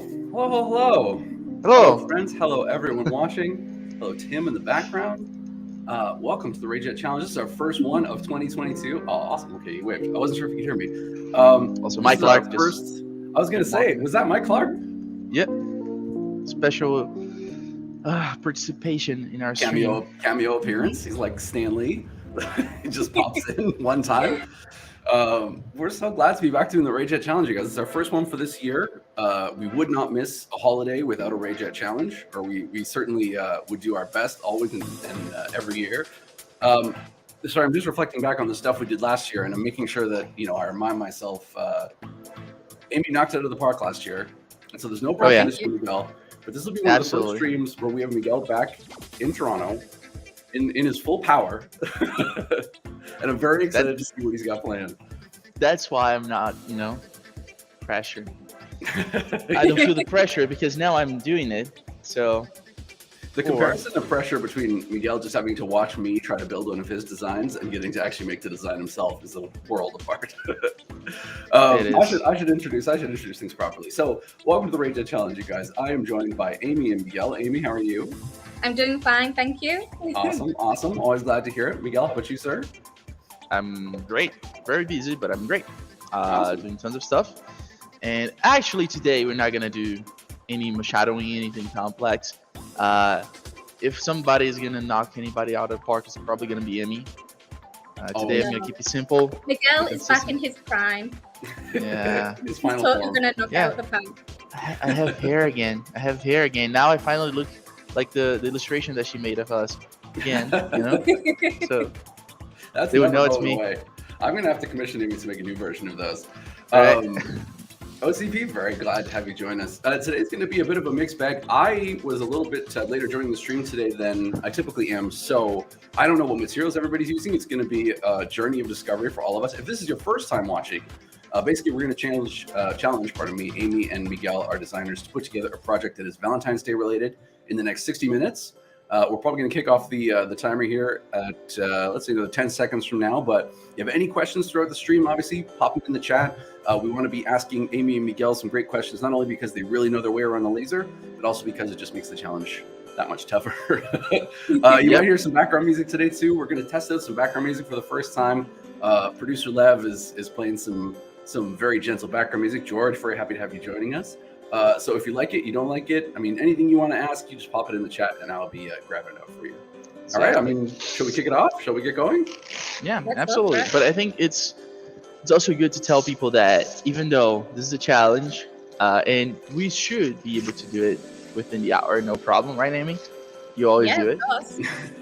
Hello. Hello. Friends. Hello, everyone watching. Hello, Tim in the background. Welcome to the Rayjet Challenge. This is our first one of 2022. Oh, awesome. Okay, you waved. I wasn't sure if you could hear me. Also, Mike Clark. I was going to say, was that Mike Clark? Yep. Special participation in our cameo appearance. He's like Stan Lee. He just pops in one time. We're so glad to be back doing the Rayjet Challenge, you guys. It's our first one for this year. We would not miss a holiday without a Rayjet Challenge, or we certainly would do our best always and every year. So I'm just reflecting back on the stuff we did last year, and I'm making sure that I remind myself. Amy knocked it out of the park last year, and so there's no pressure to Miguel. But this will be one of the first streams where we have Miguel back in Toronto in his full power. And I'm very excited to see what he's got planned. That's why I'm not, pressured. I don't feel the pressure because now I'm doing it. So the comparison of pressure between Miguel just having to watch me try to build one of his designs and getting to actually make the design himself is a world apart. I should introduce things properly. So welcome to the Rayjet Challenge, you guys. I am joined by Amy and Miguel. Amy, how are you? I'm doing fine, thank you. Awesome. Always glad to hear it. Miguel, how about you, sir? I'm great. Very busy, but I'm great. Awesome. Doing tons of stuff. And actually today we're not gonna do any shadowing, anything complex. If somebody is gonna knock anybody out of the park, it's probably gonna be Amy. Today I'm gonna keep it simple. Miguel is back in his prime. Yeah. His final form. He's gonna knock out the park. I have hair again. Now I finally look like the illustration that she made of us again. So they would know it's me. Away. I'm gonna have to commission Amy to make a new version of those. OCP, very glad to have you join us. Today's going to be a bit of a mixed bag. I was a little bit later joining the stream today than I typically am, so I don't know what materials everybody's using. It's going to be a journey of discovery for all of us. If this is your first time watching, basically we're going to challenge, Amy and Miguel, our designers, to put together a project that is Valentine's Day related in the next 60 minutes. We're probably going to kick off the timer here at, let's say, 10 seconds from now. But if you have any questions throughout the stream, obviously, pop them in the chat. We want to be asking Amy and Miguel some great questions, not only because they really know their way around the laser, but also because it just makes the challenge that much tougher. You might hear some background music today, too. We're going to test out some background music for the first time. Producer Lev is playing some very gentle background music. George, very happy to have you joining us. So if you like it, you don't like it, anything you want to ask, you just pop it in the chat and I'll be grabbing it up for you. All right. Shall we kick it off? Shall we get going? Yeah, absolutely. But I think it's also good to tell people that even though this is a challenge, and we should be able to do it within the hour, no problem, right, Amy? You always do it.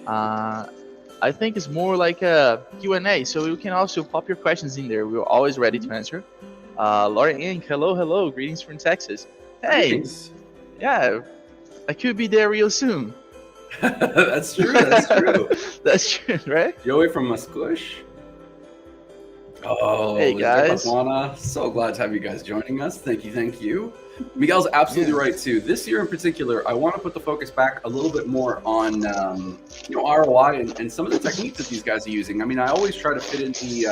I think it's more like a Q&A, so you can also pop your questions in there. We're always ready to answer. Laura Inc., hello, greetings from Texas. Hey, greetings. Yeah, I could be there real soon. That's true. That's true, right? Joey from Musquesh. Oh, hey guys. So glad to have you guys joining us. Thank you. Miguel's absolutely right too. This year in particular, I want to put the focus back a little bit more on ROI and some of the techniques that these guys are using. I always try to fit in the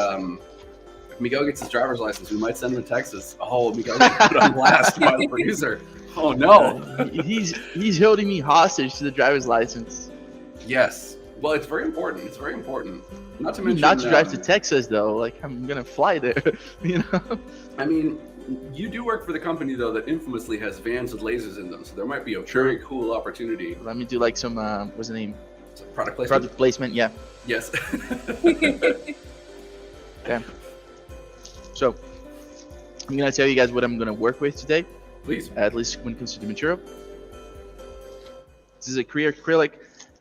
if Miguel gets his driver's license, we might send him to Texas. Oh, Miguel gets put on blast by the producer. Oh no. He's holding me hostage to the driver's license. Yes. Well, it's very important. Not to mention not to drive to Texas though. Like I'm gonna fly there. You do work for the company though that infamously has vans with lasers in them, so there might be a very cool opportunity. Let me do like some what's the name? Product placement. Product placement. Yeah. Yes. Okay. So I'm gonna tell you guys what I'm gonna work with today. Please. At least when it comes to the material. This is a acrylic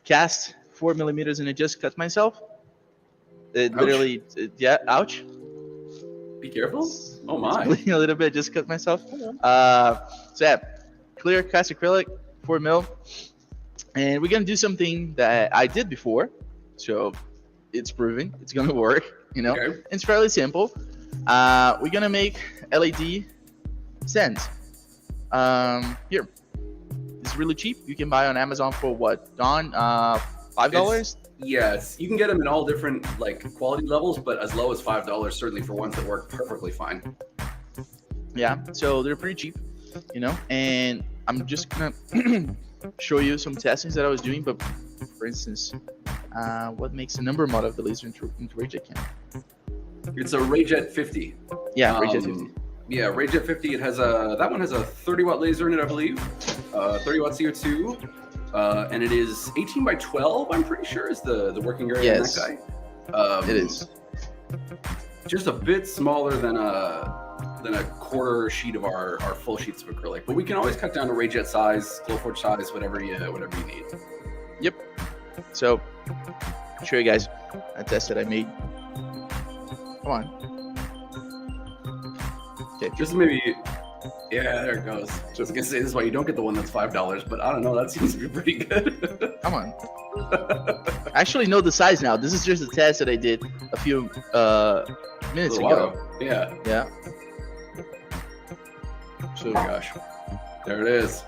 cast 4 millimeters, and I just cut myself. It literally, ouch. Be careful. Oh my. Bleeding a little bit, just cut myself. Clear cast acrylic 4 mil, and we're gonna do something that I did before, so it's proven it's gonna work. Okay. It's fairly simple. We're gonna make LED stands. Here, it's really cheap. You can buy on Amazon for what, Don? $5? Yes, you can get them in all different quality levels, but as low as $5 certainly for ones that work perfectly fine. Yeah, so they're pretty cheap. And I'm just gonna show you some testings that I was doing. But for instance, what makes a number mod of the laser into Rayjet Canada? It's a Rayjet 50. Yeah, Rayjet 50. Yeah, Rayjet 50. It has that one has a 30 watt laser in it, I believe. 30 watt CO2. And it is 18 by 12, I'm pretty sure, is the working area on that guy. It is. Just a bit smaller than a quarter sheet of our full sheets of acrylic. But we can always cut down to Rayjet size, Glowforge size, whatever you need. Yep. So, I'll show you guys a test that I made. Come on. Okay. Just maybe... Yeah, there it goes. I was gonna say this is why you don't get the one that's $5, but I don't know. That seems to be pretty good. Come on. I actually know the size now. This is just a test that I did a few minutes ago. Yeah. Yeah. So, oh my gosh, there it is.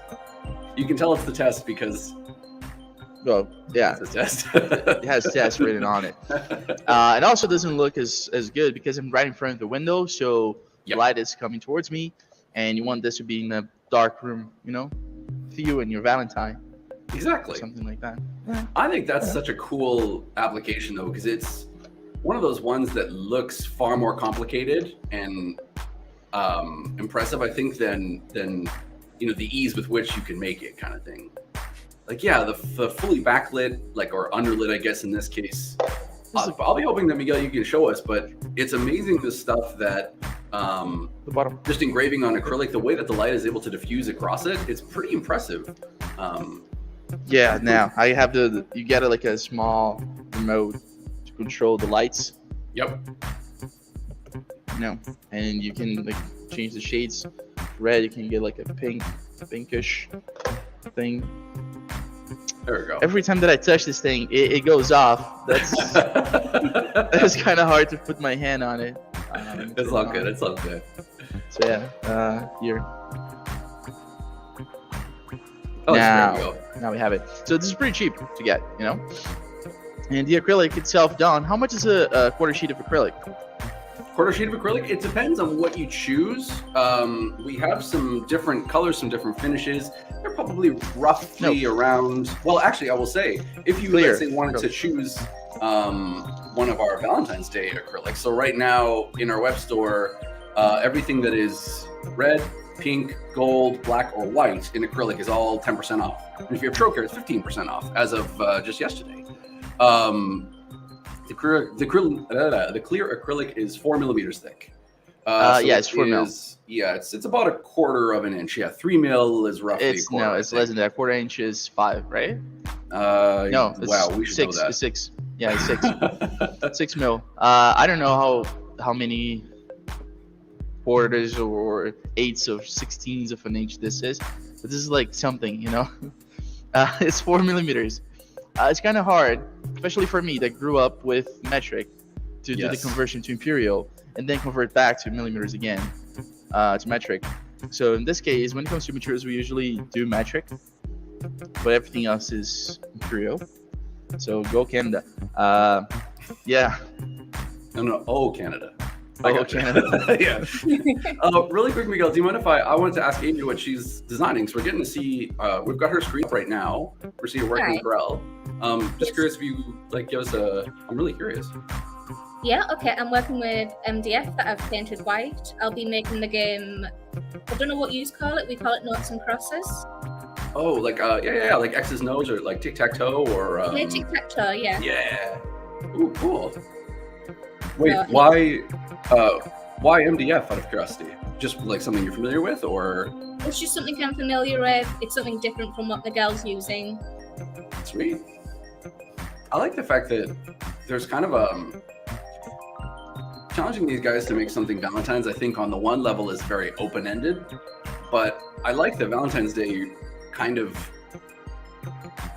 You can tell it's the test because. Well, yeah, it's a test. It has test written on it. It also doesn't look as good because I'm right in front of the window, so the light is coming towards me. And you want this to be in a dark room, for you and your Valentine. Exactly. Something like that. I think that's such a cool application, though, because it's one of those ones that looks far more complicated and impressive, I think, than the ease with which you can make it, kind of thing. Like, yeah, the fully backlit, or underlit, I guess, in this case. I'll be hoping that, Miguel, you can show us, but it's amazing the stuff that the bottom, just engraving on acrylic, the way that the light is able to diffuse across it, it's pretty impressive. Yeah, now I have you get a small remote to control the lights. Yep. And you can change the shades. Red, you can get a pinkish thing. There we go. Every time that I touch this thing, it goes off. That's kind of hard to put my hand on it. It's all good. It's all good. So yeah, here. Oh, now we have it. So this is pretty cheap to get, And the acrylic itself, Don, how much is a quarter sheet of acrylic? Quarter sheet of acrylic, it depends on what you choose. We have some different colors, some different finishes. They're probably roughly around, well, actually, I will say, if you, let's say, wanted to choose one of our Valentine's Day acrylics. So right now in our web store, everything that is red, pink, gold, black, or white in acrylic is all 10% off. And if you have Troker, it's 15% off as of just yesterday. The clear acrylic is 4 millimeters thick. So it's 4 mil. Yeah, it's about a quarter of an inch. Yeah, 3 mil is roughly a quarter. No, it's less than that. Quarter inch is 5, right? No. Wow, we should know that. It's 6. Yeah, it's 6. 6 mil. I don't know how many quarters or eighths or 16ths of an inch this is, but this is something, It's 4 millimeters. It's kind of hard, especially for me that grew up with metric, to do the conversion to imperial and then convert back to millimeters again to metric. So in this case, when it comes to materials, we usually do metric, but everything else is imperial. So go Canada. Yeah. No, Canada. Canada. Yeah. Really quick, Miguel, do you mind if I wanted to ask Amy what she's designing? So we're getting to see, we've got her screen up right now. We're seeing her working with Corel. Just curious if you give us I'm really curious. Yeah, okay, I'm working with MDF that I've painted white. I'll be making the game, I don't know what you call it. We call it Noughts and Crosses. Oh, like X's and O's or like tic-tac-toe or... Yeah, tic-tac-toe, yeah. Yeah. Ooh, cool. Wait, why MDF out of curiosity? Just something you're familiar with, or? It's just something I'm familiar with. It's something different from what Miguel's using. Sweet. I like the fact that there's kind of challenging these guys to make something Valentine's, I think on the one level is very open-ended, but I like the Valentine's Day kind of,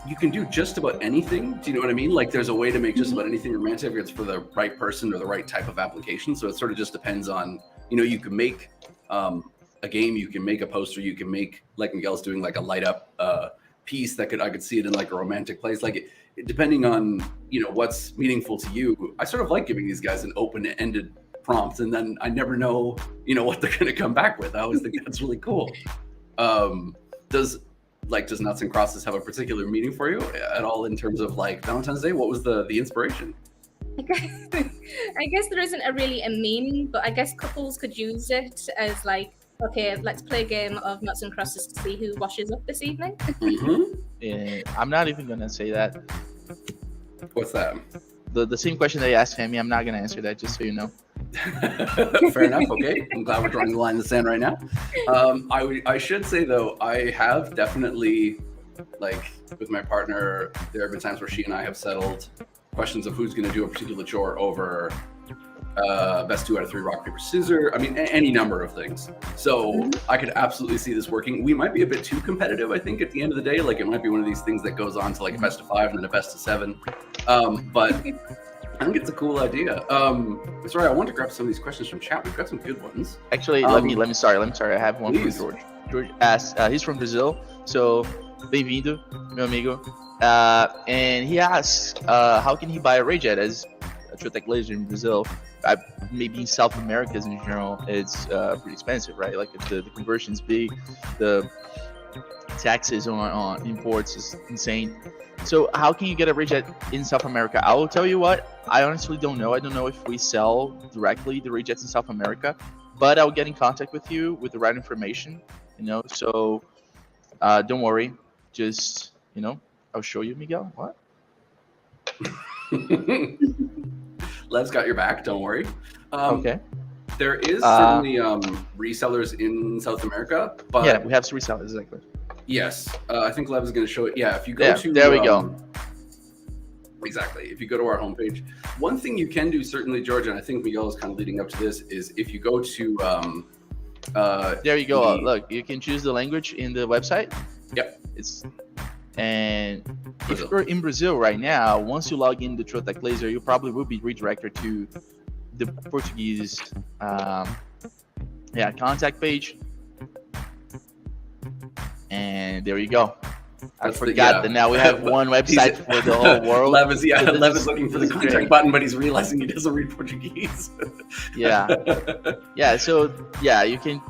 you can do just about anything. Do you know what I mean? There's a way to make just about anything romantic if it's for the right person or the right type of application. So it sort of just depends on, you can make a game, you can make a poster, you can make, like Miguel's doing, a light up piece that I could see it in a romantic place. Depending on, what's meaningful to you. I sort of like giving these guys an open-ended prompt, and then I never know, what they're going to come back with. I always think that's really cool. Does Nuts and Crosses have a particular meaning for you at all in terms of like Valentine's Day? What was the inspiration? I guess there isn't really a meaning, but I guess couples could use it as like, okay, let's play a game of Nuts and Crosses to see who washes up this evening. Yeah, I'm not even gonna say that. What's that? The same question that you asked Hammy, I'm not gonna answer that, just so you know. Fair enough. Okay, I'm glad we're drawing the line in the sand right now. I should say though, I have definitely, like, with my partner, there have been times where she and I have settled questions of who's going to do a particular chore over best 2 out of 3 rock paper scissors. I mean, any number of things. So I could absolutely see this working. We might be a bit too competitive, I think, at the end of the day. Like, it might be one of these things that goes on to like a best of 5 and then a best of 7. But I think it's a cool idea. Sorry, I want to grab some of these questions from chat. We've got some good ones. Actually, let me sorry. I have one Please. from George. George asked, he's from Brazil, so bem-vindo, meu amigo. And he asks, how can he buy a Rayjet as a Trotec laser in Brazil? Maybe in South America in general, it's pretty expensive, right? Like the conversion's big, the taxes on imports is insane. So how can you get a Rayjet in South America? I will tell you what, I honestly don't know. I don't know if we sell directly the Rayjets in South America, but I'll get in contact with you with the right information, so don't worry. Just, I'll show you, Miguel. What? Lev's got your back, don't worry. Okay. There is certainly resellers in South America, but yeah, we have some resellers, exactly. Yes, I think Lev is going to show it. Yeah, if you go to there we go. Exactly. If you go to our homepage, one thing you can do certainly, George, and I think Miguel is kind of leading up to this, is if you go to there you go. Look, you can choose the language in the website. Yep. And Brazil. If you're in Brazil right now, once you log in the Trotec Laser, you probably will be redirected to the Portuguese contact page. And there you go. I forgot that now we have one website for the whole world. Lev is looking for the contact button, but he's realizing he doesn't read Portuguese. So you can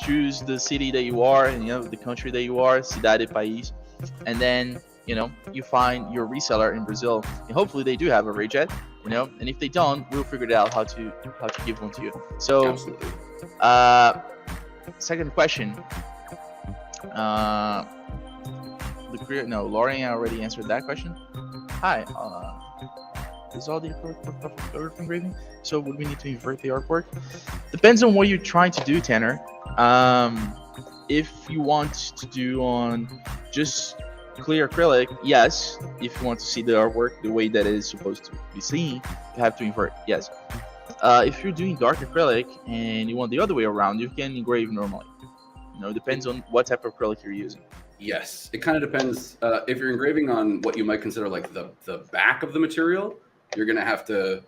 choose the city that you are and the country that you are, cidade, país, and then you find your reseller in Brazil, and hopefully they do have a Rayjet, and if they don't, we'll figure it out how to give one to you. So absolutely. Second question. Lauren already answered that question. Hi. Is all the artwork engraving? So would we need to invert the artwork? Depends on what you're trying to do, Tanner. If you want to do on just clear acrylic, yes. If you want to see the artwork the way that it is supposed to be seen, you have to invert, yes. If you're doing dark acrylic and you want the other way around, you can engrave normally. It depends on what type of acrylic you're using. Yes, it kind of depends. If you're engraving on what you might consider like the back of the material, you're going to have to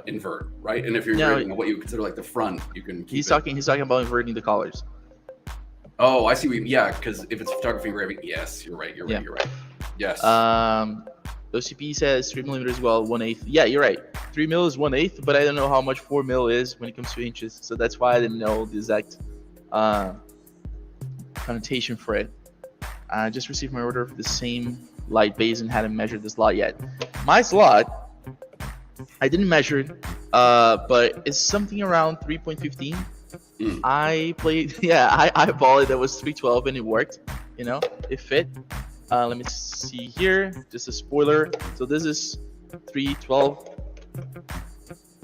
invert, right? And if you're engraving on what you consider like the front, you can keep He's talking about inverting the colors. Oh, I see. Because if it's photography engraving, yes, you're right. You're right. Yes. OCP says 3 millimeters, well, 1/8. Yeah, you're right. 3 mil is 1/8, but I don't know how much 4 mil is when it comes to inches. So that's why I didn't know the exact connotation for it. I just received my order for the same light base and hadn't measured the slot yet. My slot, I didn't measure it, but it's something around 3.15. I played, I bought it that was 312 and it worked. It fit. Let me see here. Just a spoiler. So this is 312,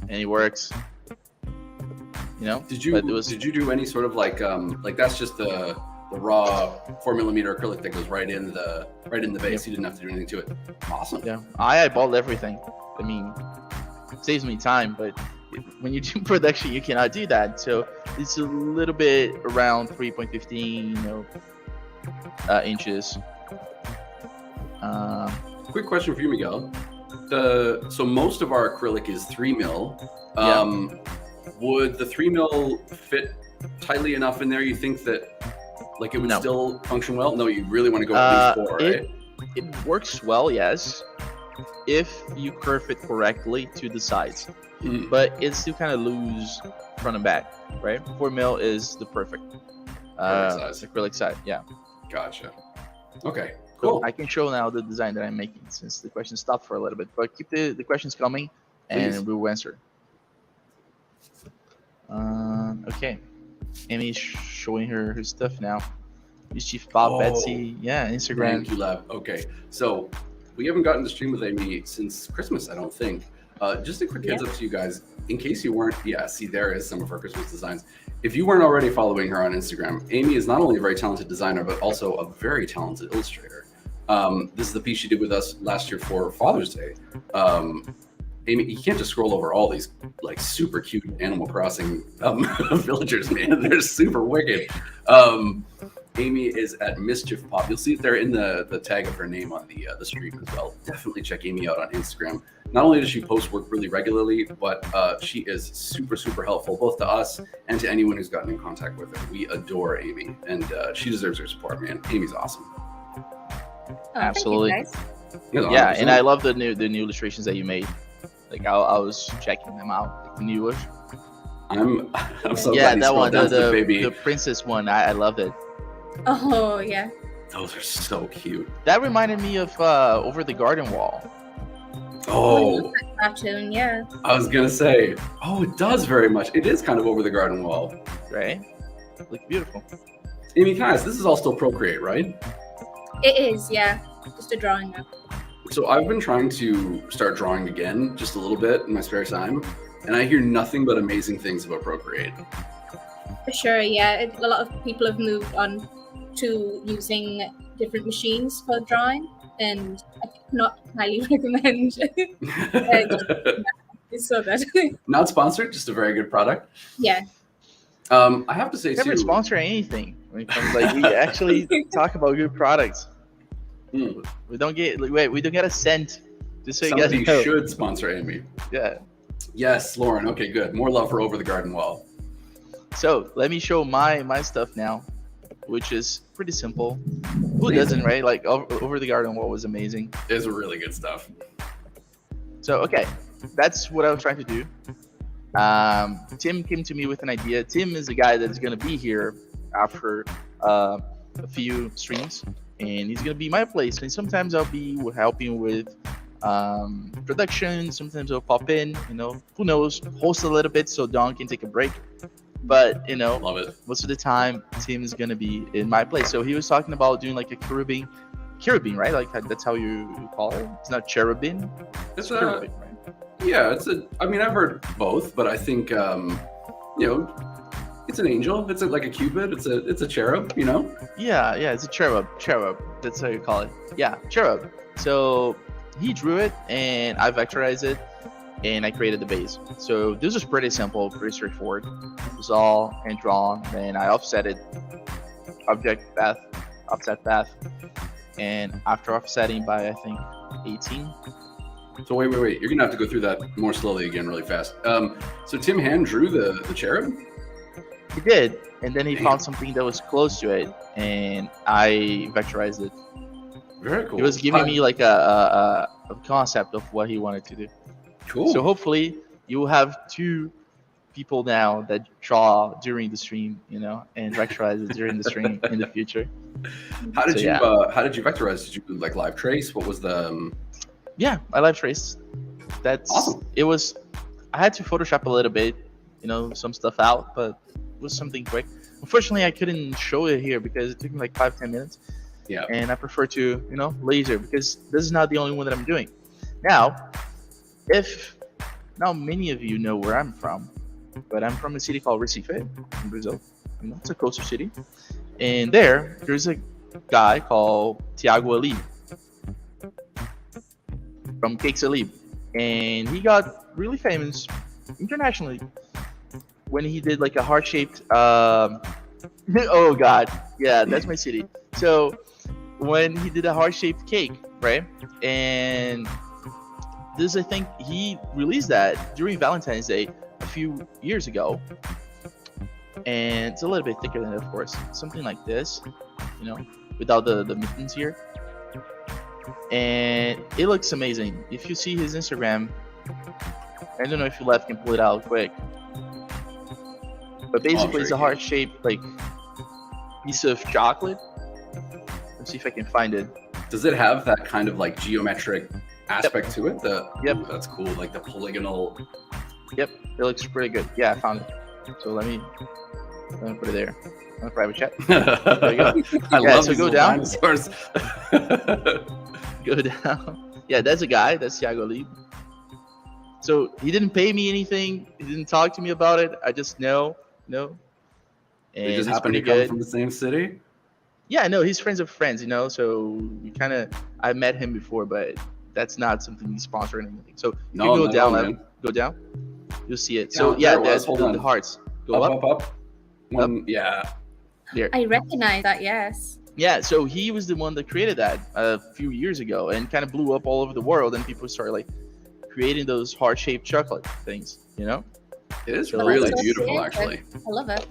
and it works. Did you do any sort of like that's just the raw 4mm acrylic that goes right in the base? You didn't have to do anything to it. Awesome. Yeah, I bought everything. I mean, it saves me time, but when you do production, you cannot do that. So it's a little bit around 3.15, inches. Quick question for you, Miguel. So most of our acrylic is 3 mil. Would the 3 mil fit tightly enough in there? You think that like it would still function well? No, you really want to go at least 4, right? It works well, yes, if you curve it correctly to the sides. But it's still kind of loose front and back, right? 4 mil is the perfect. Perfect size. acrylic side. Yeah. Gotcha. Okay. So Cool. I can show now the design that I'm making since the question stopped for a little bit. But keep the questions coming, and Please. we will answer. Okay. Amy's showing her stuff now. Chief Bob, Oh, Betsy, yeah, Instagram. Thank you, Lab. Okay, so we haven't gotten to stream with Amy since Christmas, I don't think. Just a quick heads up to you guys, in case you weren't, see, there is some of her Christmas designs. If you weren't already following her on Instagram, Amy is not only a very talented designer, but also a very talented illustrator. This is the piece she did with us last year for Father's Day. Amy, you can't just scroll over all these like super cute Animal Crossing villagers, man. They're super wicked. Amy is at Mischief Pop. You'll see it there in the tag of her name on the stream as well. Definitely check Amy out on Instagram. Not only does she post work really regularly, but she is super, super helpful, both to us and to anyone who's gotten in contact with her. We adore Amy, and she deserves her support, man. Amy's awesome. Oh, Absolutely. Thank you, guys. Yeah, and I love the new illustrations that you made. Like I was checking them out, like the newish. I'm so Yeah, glad you that one, scrolled down to the baby. the princess one. I loved it. Oh, yeah. Those are so cute. That reminded me of Over the Garden Wall. Oh, Cartoon, yeah. I was gonna say. Oh, it does very much. It is kind of over the garden wall. Right? Look beautiful. Amy, guys, this is all still Procreate, right? It is, yeah. Just a drawing now. So I've been trying to start drawing again, just a little bit in my spare time, and I hear nothing but amazing things about Procreate. For sure, yeah. A lot of people have moved on to using different machines for drawing, and I cannot highly recommend. It's so good. Not sponsored, just a very good product. Yeah. I have to say Never too. sponsor anything when it comes like we actually talk about good products. Hmm, We don't get a cent. Just so you guys somebody know. should sponsor Amy. Yeah. Yes, Lauren. Okay, good. More love for Over the Garden Wall. So let me show my stuff now, which is pretty simple. Who Amazing. doesn't, right? Like Over the Garden Wall was amazing. It's really good stuff. So okay, that's what I was trying to do. Tim came to me with an idea. Tim is the guy that's gonna be here after a few streams, and he's gonna be my place. And sometimes I'll be helping with production. Sometimes I'll pop in. Who knows? Host a little bit so Don can take a break. But Love it. most of the time, Tim is gonna be in my place. So he was talking about doing like a cherubim, right? Like that's how you call it. It's not cherubim. It's Cherubim, right? Yeah, I mean, I've heard both, but I think it's an angel. It's like a cupid. It's a cherub. Yeah, it's a cherub. That's how you call it. Yeah, cherub. So he drew it, and I vectorized it, and I created the base. So this was pretty simple, pretty straightforward. It was all hand drawn, and I offset it, object path, offset path, and after offsetting by I think 18. So wait. You're gonna have to go through that more slowly again, really fast. So Tim hand drew the cherub. He did, and then he Damn. found something that was close to it, and I vectorized it. Very cool. He was giving me like a concept of what he wanted to do. cool. So hopefully you will have two people now that draw during the stream, and vectorize it during the stream in the future. How did so, you yeah. how did you vectorize? Did you like live trace? What was the Yeah, I live traced. That's Awesome. It was. I had to Photoshop a little bit, some stuff out, but it was something quick. Unfortunately, I couldn't show it here because it took me like 5-10 minutes. Yeah. And I prefer to, laser because this is not the only one that I'm doing. Now, many of you know where I'm from, but I'm from a city called Recife in Brazil. It's a coastal city, and there's a guy called Thiago Ali from Cakes Ali, and he got really famous internationally when he did like a heart-shaped. Oh God, yeah, that's my city. So when he did a heart-shaped cake, right? And this, I think, he released that during Valentine's Day a few years ago, and it's a little bit thicker than it, of course. Something like this, without the mittens here. And it looks amazing. If you see his Instagram, I don't know if you left can pull it out quick. But basically, it's a heart-shaped like piece of chocolate. Let's see if I can find it. Does it have that kind of like geometric aspect to it? Yep. Ooh, that's cool. Like the polygonal. Yep, it looks pretty good. Yeah, I found it. So let me put it there. On private chat. There you go. I love so these go little down. dinosaurs. Go down. Yeah, that's a guy. That's Thiago Lee. So he didn't pay me anything. He didn't talk to me about it. I just know. And They just he's happen to pretty come good. from the same city. Yeah, no, he's friends of friends, So we I met him before, but that's not something he's sponsoring or anything. So you No, can go not down, at all, man. go down. You'll see it. Yeah, So there it was. that's Hold the on. hearts. Go up. Up. One, yeah. There. I recognize that, yes. Yeah, so he was the one that created that a few years ago and kind of blew up all over the world, and people started like creating those heart-shaped chocolate things, It is So- really So beautiful, creative. actually. I love it.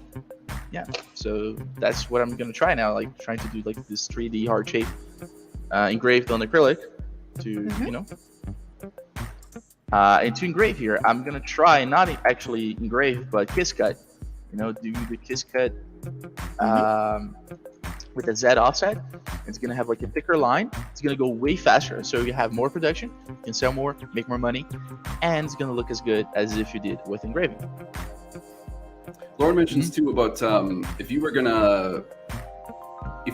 So that's what I'm gonna try now, like trying to do like this 3D heart shape engraved on acrylic to and to engrave here, I'm gonna try not actually engrave but kiss cut. Do the kiss cut with a Z offset. It's gonna have like a thicker line. It's gonna go way faster, so you have more production, you can sell more, make more money, and it's gonna look as good as if you did with engraving. Lauren mentions too about if you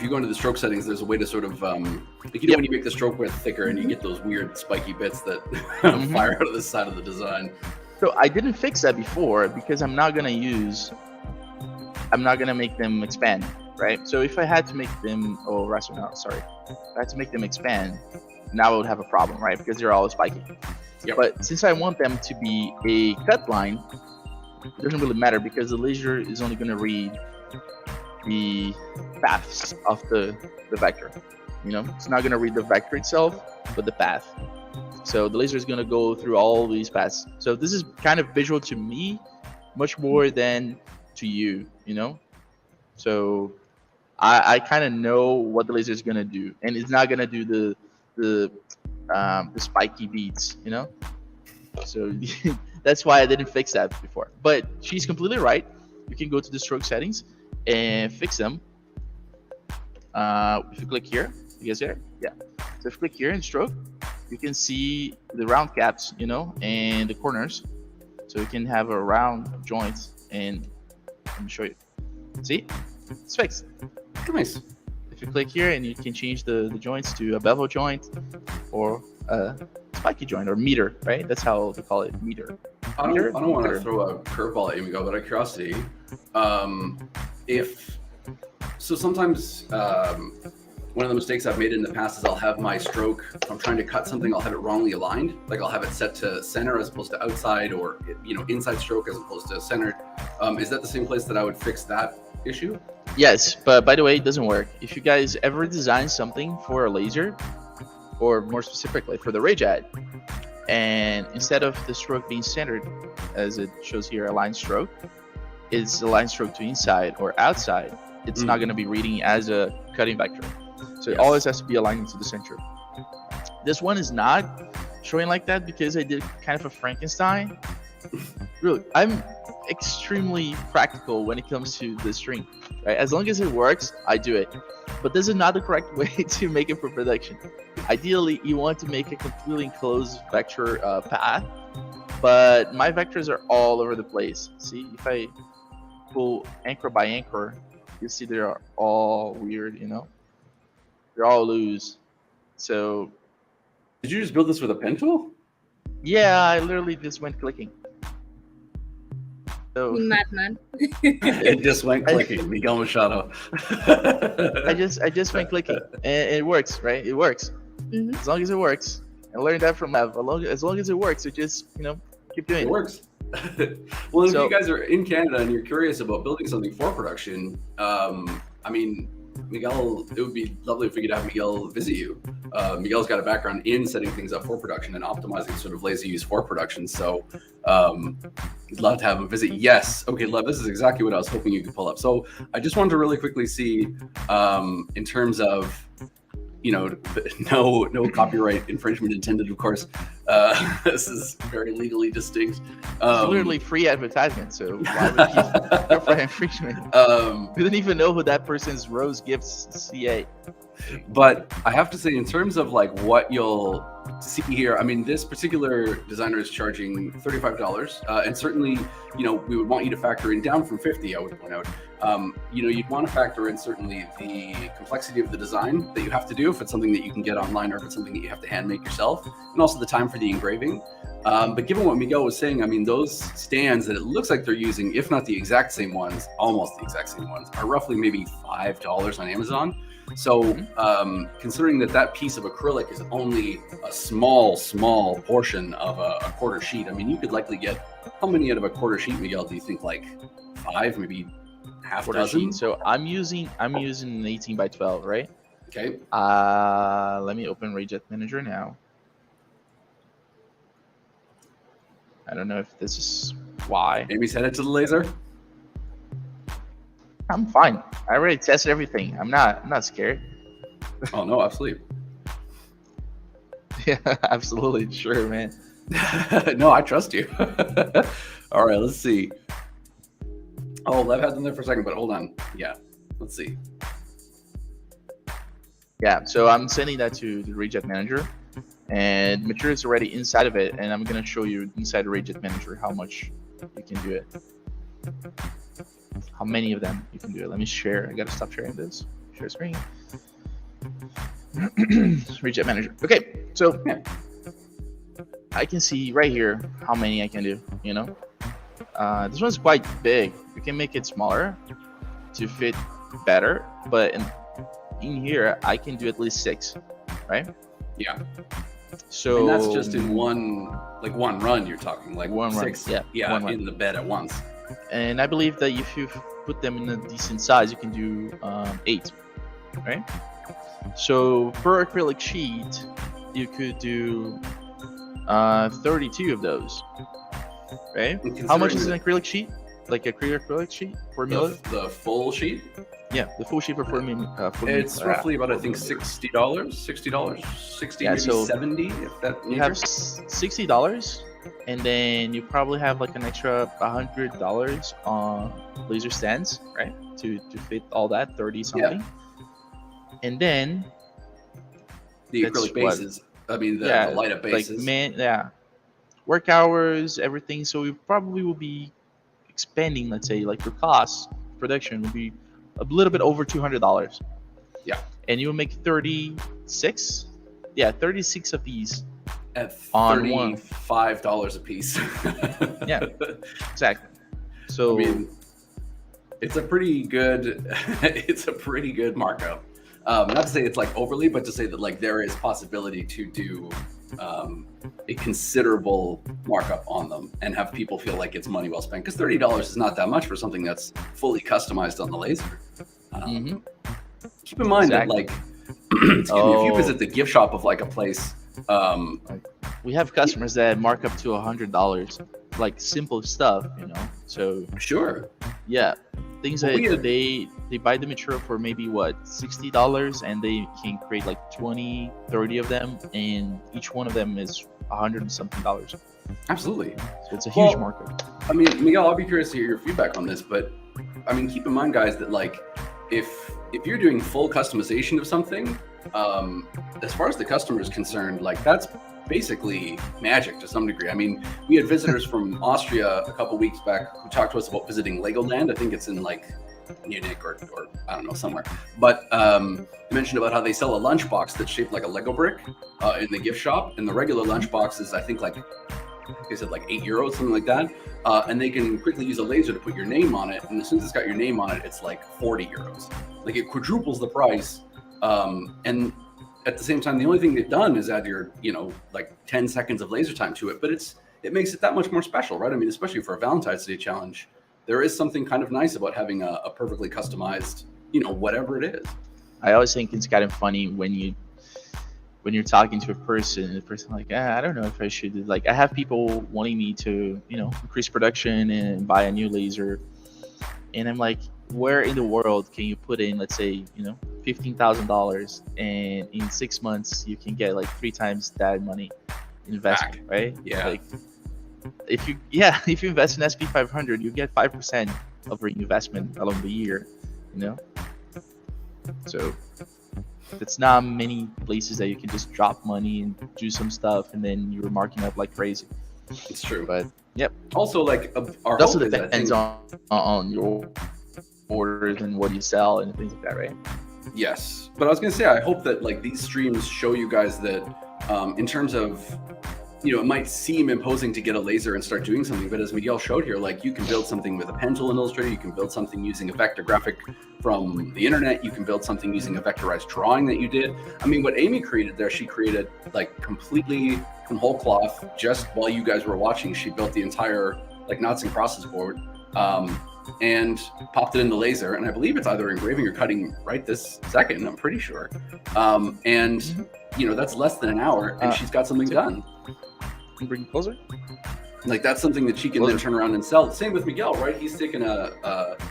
go into the stroke settings, there's a way to sort of when you make the stroke width thicker and you get those weird spiky bits that fire out of the side of the design. So I didn't fix that before because I'm not gonna make them expand, right? So if I had to make them, if I had to make them expand, now I would have a problem, right? Because they're all spiky. Yep. But since I want them to be a cut line, it doesn't really matter because the laser is only gonna read the paths of the vector. It's not gonna read the vector itself, but the path. So the laser is gonna go through all these paths. So this is kind of visual to me, much more than to you. So I kind of know what the laser is gonna do, and it's not gonna do the spiky beats. So that's why I didn't fix that before. But she's completely right. You can go to the stroke settings and fix them. If you click here, you guys there? Yeah. So if you click here in stroke, you can see the round caps, and the corners. So you can have a round joint, and let me show you. See? It's fixed. Nice. If you click here, and you can change the joints to a bevel joint or a spiky joint or meter, right? That's how they call it, meter. I don't want to throw a curveball at you, Miguel, but out of curiosity, sometimes one of the mistakes I've made in the past is I'll have my stroke, if I'm trying to cut something, I'll have it wrongly aligned. Like I'll have it set to center as opposed to outside, or inside stroke as opposed to centered. Is that the same place that I would fix that issue? Yes, but by the way, it doesn't work. If you guys ever design something for a laser, or more specifically for the Rayjet, and instead of the stroke being centered, as it shows here, a line stroke, it's a line stroke to inside or outside, it's not going to be reading as a cutting vector. So it always has to be aligning to the center. This one is not showing like that because I did kind of a Frankenstein. Really, I'm extremely practical when it comes to the string. Right? As long as it works, I do it. But this is not the correct way to make it for production. Ideally, you want to make a completely enclosed vector path, but my vectors are all over the place. See, if I pull anchor by anchor, you see they are all weird, They're all loose. So, Did you just build this with a pen tool? yeah, I literally just went clicking. So Madman. It just went clicking, Miguel Machado. I just went clicking, and it works, right? It works. Mhm. As long as it works. I learned that from Lev. As long as it works, it just keep doing It it. works. Well, if So- you guys are in Canada and you're curious about building something for production, Miguel, it would be lovely if we could have Miguel visit you. Miguel's got a background in setting things up for production and optimizing sort of laser use for production. So I'd love to have him visit. Yes. Okay, Lev, this is exactly what I was hoping you could pull up. So I just wanted to really quickly see in terms of, no copyright infringement intended, of course. This is very legally distinct. It's literally free advertisement, so why would you go for infringement? We don't even know who that person's Rose Gifts CA. But I have to say, in terms of like what you'll see here, I mean, this particular designer is charging $35, and certainly, we would want you to factor in down from 50. I would point out, you'd want to factor in certainly the complexity of the design that you have to do if it's something that you can get online or if it's something that you have to hand make yourself, and also the time for the engraving. But given what Miguel was saying, I mean, those stands that it looks like they're using, if not the exact same ones, almost the exact same ones, are roughly maybe $5 on Amazon. So considering that piece of acrylic is only a small portion of a quarter sheet, I mean, you could likely get, how many out of a quarter sheet, Miguel, do you think? Like 5, maybe half Quarter dozen? sheet. So I'm using an 18 by 12, right? Okay. Let me open Rayjet Manager now. I don't know if this is why. Maybe send it to the laser. I'm fine. I already tested everything. I'm not scared. Oh no, absolutely. Yeah, absolutely. Sure, man. No, I trust you. All right, let's see. Oh, I've had them there for a second, but hold on. Yeah, let's see. Yeah, so I'm sending that to the Rayjet Manager, and material is already inside of it, and I'm gonna show you inside the Rayjet Manager how much you can do it. How many of them you can do it. Let me share. I gotta stop sharing this. Share screen. Rayjet Manager. Okay, so I can see right here how many I can do. This one's quite big. We can make it smaller to fit better, but in here I can do at least 6, right? Yeah. So and that's just in one run. You're talking like one 6. run. Yeah. One in run. the bed at once. And I believe that if you put them in a decent size, you can do 8, right? So per acrylic sheet, you could do 32 of those, right? How much is an acrylic sheet? Like a acrylic sheet, formula? The full sheet? Yeah, the full sheet for formula. It's roughly about, I think, $60, maybe so 70, if that. You have $60. And then you probably have like an extra $100 on laser stands, right? To fit all that 30 something. Yeah. And then the acrylic bases. I mean the light up bases. Work hours, everything. So we probably will be expanding, let's say, like your cost production will be a little bit over $200. Yeah. And you will make 36. Yeah, 36 of these. At $35 a piece. Yeah, exactly. So I mean, it's a pretty good markup. Not to say it's like overly, but to say that like there is possibility to do a considerable markup on them and have people feel like it's money well spent. Because $30 is not that much for something that's fully customized on the laser. Keep in mind that like, if you visit the gift shop of like a place. We have customers that mark up to $100, like simple stuff, So sure, yeah, things that they buy the material for maybe $60, and they can create like 20, 30 of them, and each one of them is $100 and something. Absolutely, so it's a huge markup. I mean, Miguel, I'll be curious to hear your feedback on this, but I mean, keep in mind, guys, that like if you're doing full customization of something. As far as the customer is concerned, like that's basically magic to some degree. I mean, we had visitors from Austria a couple weeks back who talked to us about visiting Legoland. I think it's in like Munich or I don't know, somewhere. But mentioned about how they sell a lunchbox that's shaped like a Lego brick in the gift shop, and the regular lunchbox is I think they said like €8, something like that. And they can quickly use a laser to put your name on it, and as soon as it's got your name on it, it's like €40. Like it quadruples the price. And at the same time, the only thing they've done is add your, like 10 seconds of laser time to it, but it makes it that much more special, right? I mean, especially for a Valentine's Day challenge, there is something kind of nice about having a perfectly customized, whatever it is. I always think it's kind of funny when you're talking to a person, and the person like, I don't know if I should. Like, I have people wanting me to, increase production and buy a new laser, and I'm like, where in the world can you put in, let's say, $15,000, and in 6 months you can get like 3 times that money? investment, right? Yeah. Like if you invest in SP 500, you get 5% of your investment along the year, you know. So it's not many places that you can just drop money and do some stuff and then you're marking up like crazy. It's true. But yep. Also, like our It also hope is, I depends think, on your orders and what you sell and things like that, right? yes, but I was gonna say, I hope that like these streams show you guys that in terms of, you know, it might seem imposing to get a laser and start doing something, but as Miguel showed here, like you can build something with a pen tool in Illustrator, you can build something using a vector graphic from the internet, you can build something using a vectorized drawing that you did. I mean, what Amy created there, she created like completely from whole cloth, just while you guys were watching. She built the entire like knots and crosses board and popped it in the laser, and I believe it's either engraving or cutting right this second, I'm pretty sure. And you know, that's less than an hour, and she's got something done. Can you bring it closer? Like that's something that she can then turn around and sell. Same with Miguel, right? He's taken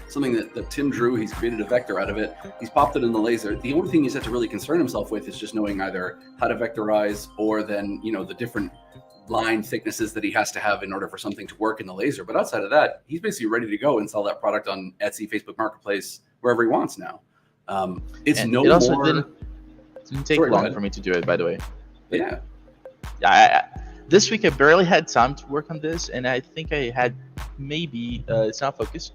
something that Tim drew. He's created a vector out of it. He's popped it in the laser. The only thing he's had to really concern himself with is just knowing either how to vectorize or then, you know, the different line thicknesses that he has to have in order for something to work in the laser. But outside of that, he's basically ready to go and sell that product on Etsy, Facebook Marketplace, wherever he wants now. It's and no it also more. didn't take long for me to do it, by the way. Yeah. This week I barely had time to work on this, and I think I had maybe it's not focused,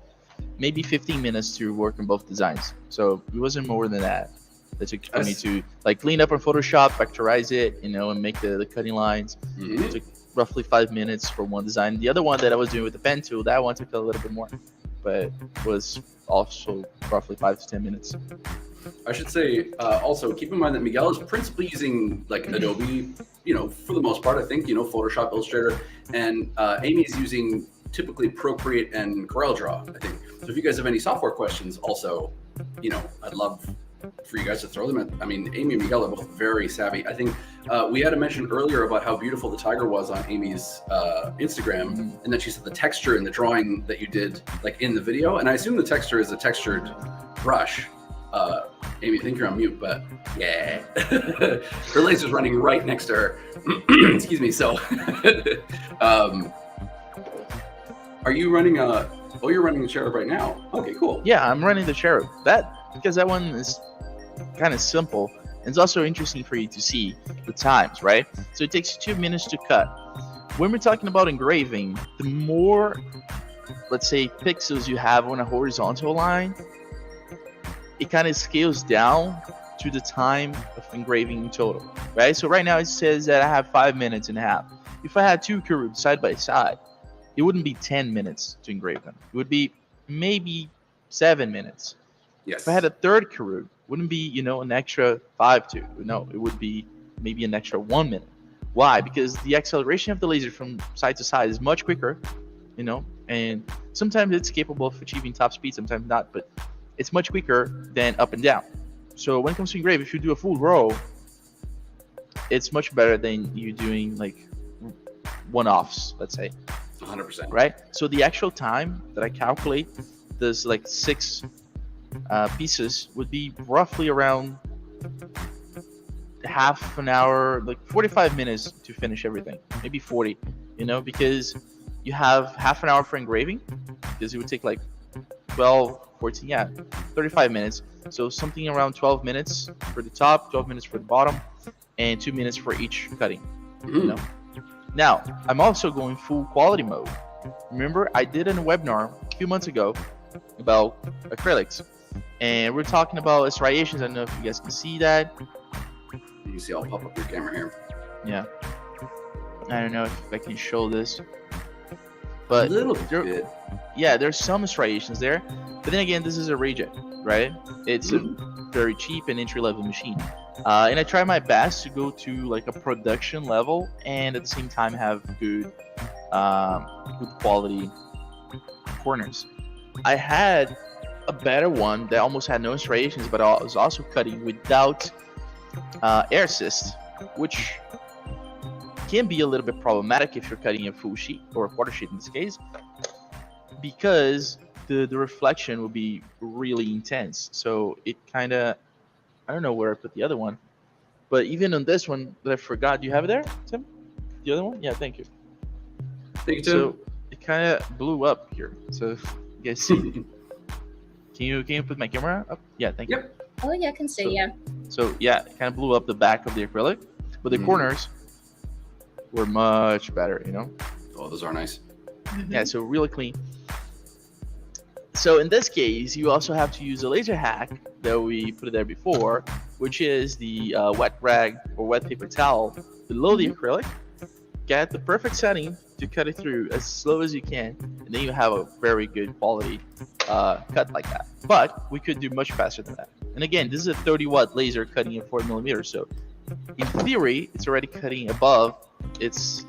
maybe 15 minutes to work on both designs. So it wasn't more than that. That took for me to like clean up on Photoshop, vectorize it, you know, and make the cutting lines. It took roughly 5 minutes for one design. The other one that I was doing with the pen tool, that one took a little bit more, but was also roughly 5 to 10 minutes. I should say also keep in mind that Miguel is principally using like Adobe, you know, for the most part, I think, you know, Photoshop, Illustrator, and Amy is using typically Procreate and CorelDRAW, I think. So if you guys have any software questions also, you know, I'd love for you guys to throw them at. I mean, Amy and Miguel are both very savvy. I think we had a mention earlier about how beautiful the tiger was on Amy's Instagram, and then she said the texture in the drawing that you did like in the video, and I assume the texture is a textured brush. Amy, I think you're on mute, but yeah. Her laser's running right next to her. Excuse me. So, are you running oh, you're running the cherub right now. Okay, cool. Yeah, I'm running the cherub. Because that one is kind of simple. And it's also interesting for you to see the times, right? So it takes 2 minutes to cut. When we're talking about engraving, the more, let's say, pixels you have on a horizontal line, it kind of scales down to the time of engraving in total, right? So right now it says that I have 5 minutes and a half. If I had two cherubs side by side, it wouldn't be 10 minutes to engrave them. It would be maybe 7 minutes. Yes. If I had a third cherub, it wouldn't be, you know, an extra 5 to. No, it would be maybe an extra 1 minute. Why? Because the acceleration of the laser from side to side is much quicker, you know, and sometimes it's capable of achieving top speed, sometimes not, but it's much quicker than up and down. So when it comes to engrave, if you do a full row, it's much better than you doing like one-offs, let's say. 100%. Right? So the actual time that I calculate, there's like 6 pieces, would be roughly around half an hour, like 45 minutes to finish everything, maybe 40, you know, because you have half an hour for engraving, because it would take like 12, 14, 35 minutes. So something around 12 minutes for the top, 12 minutes for the bottom, and 2 minutes for each cutting. You know? Now, I'm also going full quality mode. Remember, I did a webinar a few months ago about acrylics, and we're talking about striations. I don't know if you guys can see that. You can see I'll pop up your camera here. Yeah. I don't know if I can show this, but a little bit. Yeah, there's some striations there, but then again, this is a Rayjet, right? It's a very cheap and entry-level machine, and I try my best to go to like a production level and at the same time have good quality corners. I had a better one that almost had no striations, but I was also cutting without air assist, which can be a little bit problematic if you're cutting a full sheet or a quarter sheet in this case, because the reflection will be really intense. So it kind of, I don't know where I put the other one, but even on this one that I forgot, do you have it there, Tim? the other one? Yeah, thank you. Thank you, Tim. So it kind of blew up here. So you guys see? Can you put my camera up? Yeah, thank you. Yep. Oh yeah, I can see. Yeah. So yeah, it kind of blew up the back of the acrylic, but the Mhm. corners were much better. You know? Oh, those are nice. Yeah, so really clean. So in this case, you also have to use a laser hack that we put there before, which is the wet rag or wet paper towel below the acrylic. Get the perfect setting to cut it through as slow as you can, and then you have a very good quality cut like that. But we could do much faster than that. And again, this is a 30-watt laser cutting at 4mm, so in theory, it's already cutting above its,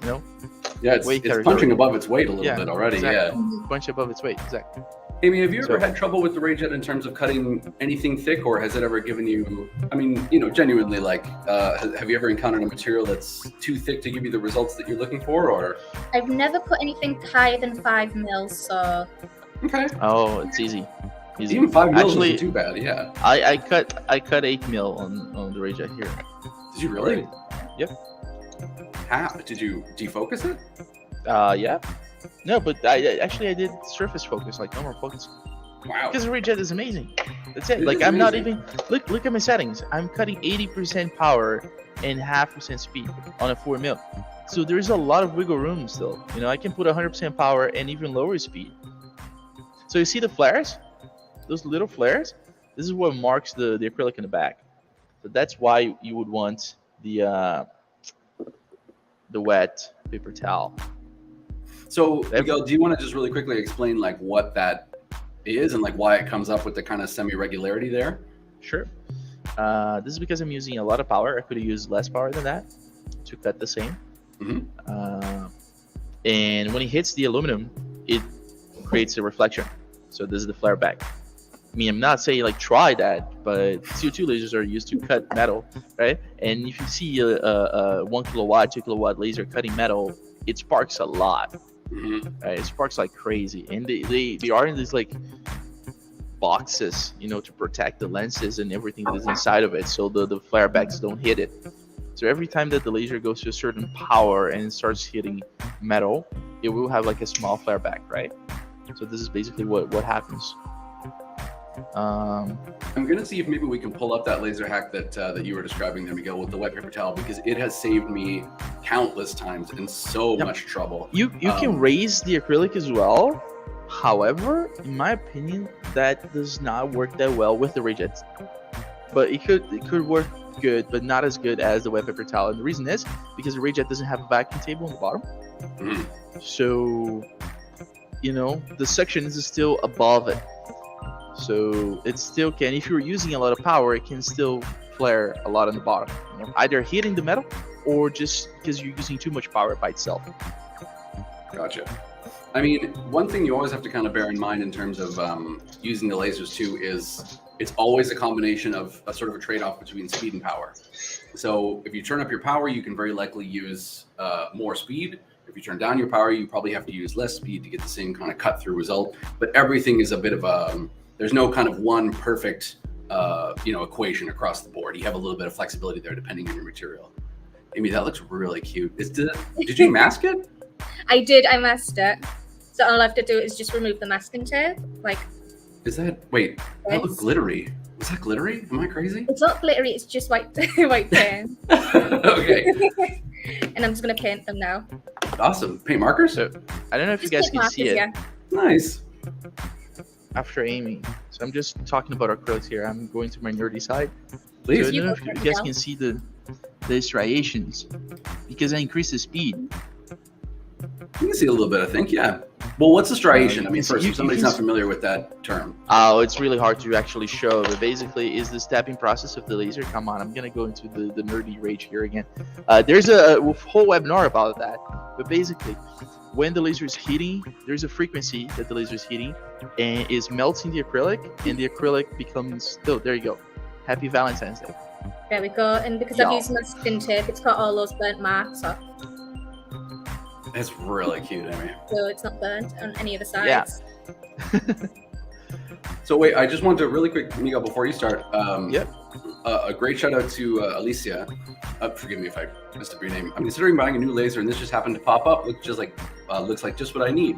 Yeah, it's punching above its weight a little bit already. Exactly. Yeah. Punch above its weight, exactly. Amy, have you ever had trouble with the Rayjet in terms of cutting anything thick, or has it ever given you, I mean, genuinely, like, have you ever encountered a material that's too thick to give you the results that you're looking for, or? I've never put anything higher than 5 mils, so. Okay. Oh, it's easy. Even 5 mils Actually, isn't too bad, yeah. I cut 8 mil on the Rayjet here. Did you really? Yep. How? Did you defocus it? Yeah. No, but I did surface focus, like normal focus. Wow. Because the Rayjet is amazing. That's it. It Like is I'm not amazing. even look at my settings. I'm cutting 80% power and 0.5% speed on a 4 mil. So there's a lot of wiggle room still. I can put 100% power and even lower speed. So you see the flares? Those little flares? This is what marks the acrylic in the back. So that's why you would want the wet paper towel. So, Miguel, do you want to just really quickly explain like what that is and like why it comes up with the kind of semi-regularity there? Sure. This is because I'm using a lot of power. I could have used less power than that to cut the same. Mm-hmm. And when it hits the aluminum, it creates a reflection. So this is the flare back. I mean, I'm not saying like try that, but CO2 lasers are used to cut metal, right? And if you see a 1 kilowatt, 2 kilowatt laser cutting metal, it sparks a lot. Mm-hmm. Right? It sparks like crazy, and they are in these like boxes, to protect the lenses and everything that is inside of it, so the flare backs don't hit it. So every time that the laser goes to a certain power and starts hitting metal, it will have like a small flare back, right? So this is basically what happens. I'm gonna see if maybe we can pull up that laser hack that you were describing there, Miguel, with the wet paper towel, because it has saved me countless times in so much trouble. You can raise the acrylic as well. However, in my opinion, that does not work that well with the Rayjet. But it could work good, but not as good as the wet paper towel. And the reason is because the Rayjet doesn't have a vacuum table on the bottom. Mm-hmm. So, the section is still above it. So it still can, if you're using a lot of power, it can still flare a lot on the bottom. Either hitting the metal or just because you're using too much power by itself. Gotcha. I mean, one thing you always have to kind of bear in mind in terms of using the lasers too is it's always a combination of a sort of a trade-off between speed and power. So if you turn up your power, you can very likely use more speed. If you turn down your power, you probably have to use less speed to get the same kind of cut-through result. But everything is a bit of a there's no kind of one perfect, equation across the board. You have a little bit of flexibility there depending on your material. Amy, that looks really cute. Did you mask it? I did. I masked it. So all I have to do is just remove the masking tape. Like. Wait, that looked glittery. Was that glittery? Am I crazy? It's not glittery. It's just white paint. Okay. And I'm just gonna paint them now. Awesome. Paint markers? So I don't know if you guys can see it. Yeah. Nice. After Amy. So I'm just talking about acrylics here. I'm going to my nerdy side. Please. So I don't know if you guys can see the striations because I increased the speed. You can see a little bit, I think, yeah. Well, what's a striation? I mean, see- first, you if somebody's can not familiar with that term. Oh, it's really hard to actually show, but basically is the stepping process of the laser. Come on, I'm gonna go into the nerdy rage here again. There's a whole webinar about that, but basically, when the laser is heating, there's a frequency that the laser is heating and is melting the acrylic, and the acrylic becomes. Oh, there you go. Happy Valentine's Day. There we go. And because I've used masking tape, it's got all those burnt marks off. It's really cute, Amy. So it's not burnt on any of the sides. Yeah. So wait, I just wanted to really quick, Miguel, before you start. Yep. a great shout out to Alicia. Forgive me if I messed up your name. I'm considering buying a new laser, and this just happened to pop up. Looks like just what I need.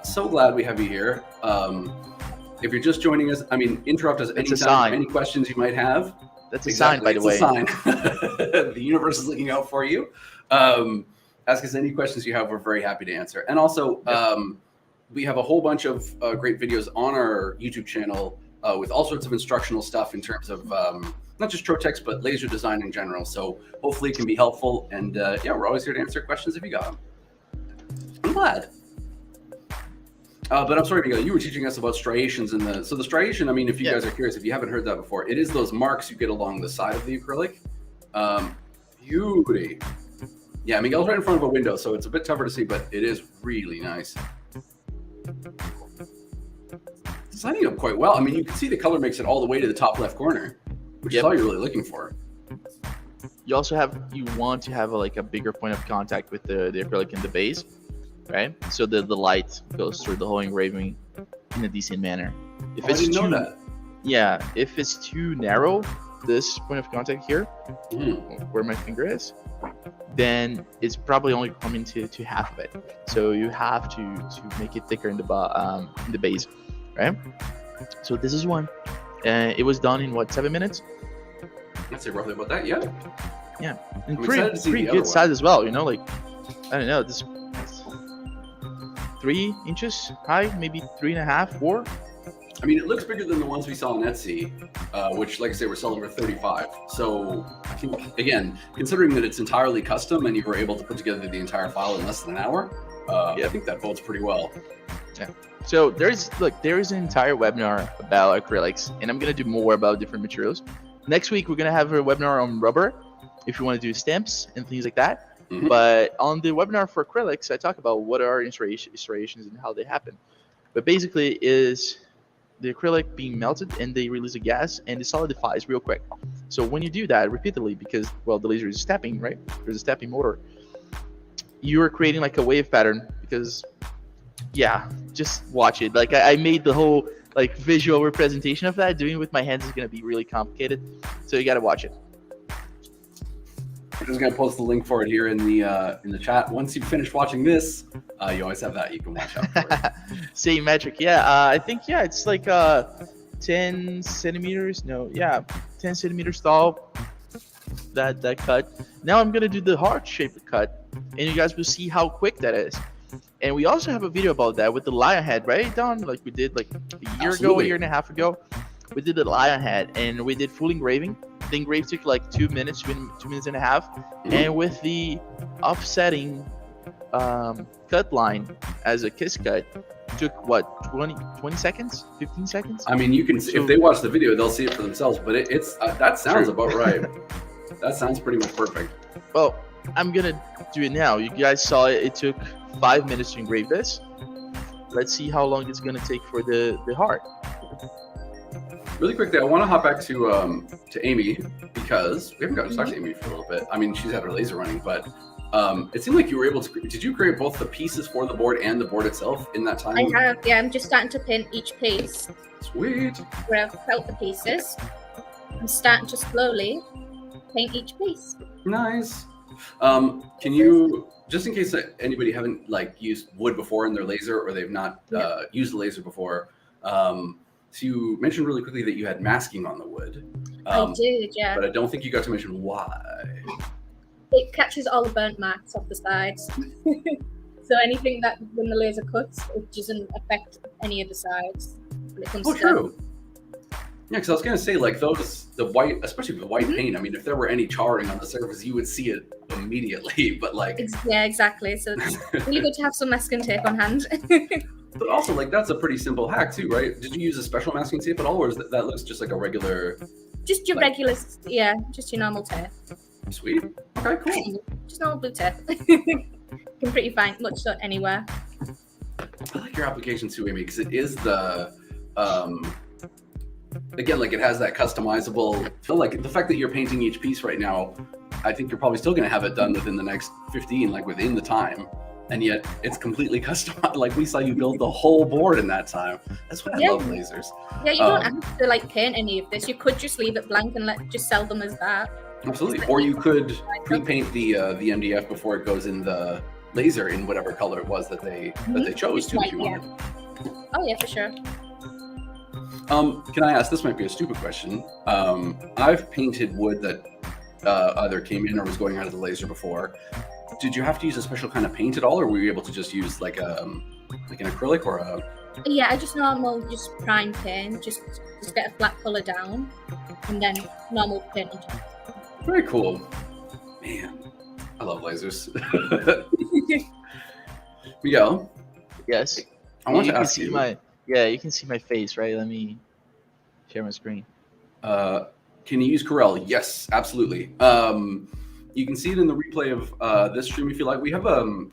So glad we have you here. If you're just joining us, interrupt us anytime. Any questions you might have. That's a sign, by the way. It's a sign. The universe is looking out for you. Ask us any questions you have. We're very happy to answer. And also, we have a whole bunch of great videos on our YouTube channel with all sorts of instructional stuff in terms of not just Trotecs, but laser design in general. So hopefully it can be helpful. And we're always here to answer questions if you got them. I'm glad. But I'm sorry, Miguel, you were teaching us about striations so the striation, if you guys are curious, if you haven't heard that before, it is those marks you get along the side of the acrylic. Beauty. Yeah, Miguel's right in front of a window, so it's a bit tougher to see, but it is really nice. It's lining up quite well. You can see the color makes it all the way to the top left corner, which is all you're really looking for. You also want to have a bigger point of contact with the acrylic in the base, right? So the light goes through the whole engraving in a decent manner. If I didn't know that. Yeah, if it's too narrow, this point of contact here, where my finger is, then it's probably only coming to half of it. So you have to make it thicker in the base, right? So this is one. It was done in 7 minutes? I'd say roughly about that, yeah. Yeah, and pretty good size as well. I don't know, this 3 inches high, maybe 3.5, 4. It looks bigger than the ones we saw on Etsy, which, like I say, we're selling for $35. So I think, again, considering that it's entirely custom and you were able to put together the entire file in less than an hour, I think that bodes pretty well. Yeah. So there is an entire webinar about acrylics, and I'm gonna do more about different materials. Next week we're gonna have a webinar on rubber, if you want to do stamps and things like that. Mm-hmm. But on the webinar for acrylics, I talk about what are striations and how they happen. But basically is the acrylic being melted and they release a gas and it solidifies real quick. So when you do that repeatedly, because the laser is stepping, right? There's a stepping motor. You're creating a wave pattern because, just watch it. I made the whole visual representation of that. Doing it with my hands is gonna be really complicated, so you gotta watch it. I'm just gonna post the link for it here in the chat. Once you finish watching this, you always have that you can watch out for it. Same metric, I think it's 10 centimeters. No, 10 centimeters tall. That cut. Now I'm gonna do the heart-shaped cut, and you guys will see how quick that is. And we also have a video about that with the lion head, right, Don? We did a year ago, a year and a half ago. We did the lion head, and we did full engraving. The engraving took 2 minutes, 2 minutes and a half. Mm-hmm. And with the offsetting cut line as a kiss cut, took 20 seconds, 15 seconds? You can see, if they watch the video, they'll see it for themselves. But it's that sounds about right. That sounds pretty much perfect. Well, I'm gonna do it now. You guys saw it. It took 5 minutes to engrave this. Let's see how long it's gonna take for the heart. Really quickly, I want to hop back to Amy because we haven't gotten to talk to Amy for a little bit. She's had her laser running, but it seemed like you were able to. Did you create both the pieces for the board and the board itself in that time? I have. Yeah, I'm just starting to pin each piece. Sweet. Where I've felt the pieces, I'm starting to slowly paint each piece. Nice. Can you, just in case anybody haven't used wood before in their laser, or they've not used the laser before, so you mentioned really quickly that you had masking on the wood. I did, yeah. But I don't think you got to mention why. It catches all the burnt marks off the sides. So anything that when the laser cuts, it doesn't affect any of the sides when it comes to true. Yeah, because I was gonna say the white, especially the white paint. If there were any charring on the surface, you would see it immediately. But yeah, exactly. So it's really good to have some masking tape on hand. But also, that's a pretty simple hack too, right? Did you use a special masking tape at all, or is that looks just like a regular? Just your regular, just your normal tape. Sweet. Okay, cool. Just normal blue tape. Can pretty find much so anywhere. I like your application too, Amy, because it is the again, it has that customizable feel. The fact that you're painting each piece right now, I think you're probably still going to have it done within the next 15, within the time. and yet it's completely customized. Like we saw you build the whole board in that time. That's why I love lasers. Yeah, you don't have to like paint any of this. You could just leave it blank and just sell them as that. Absolutely. Or you could pre-paint the MDF before it goes in the laser in whatever color it was that they chose to. If you wanted. Oh yeah, for sure. Can I ask? This might be a stupid question. I've painted wood that either came in or was going out of the laser before. Did you have to use a special kind of paint at all, or were you able to just use like an acrylic or a? Yeah, I just just prime paint, just get a flat color down, and then normal paint on top. Very cool, man. I love lasers. Miguel. Yes. I want to ask you. You can see my face, right? Let me share my screen. Can you use Corel? Yes, absolutely. You can see it in the replay of this stream if you like. We have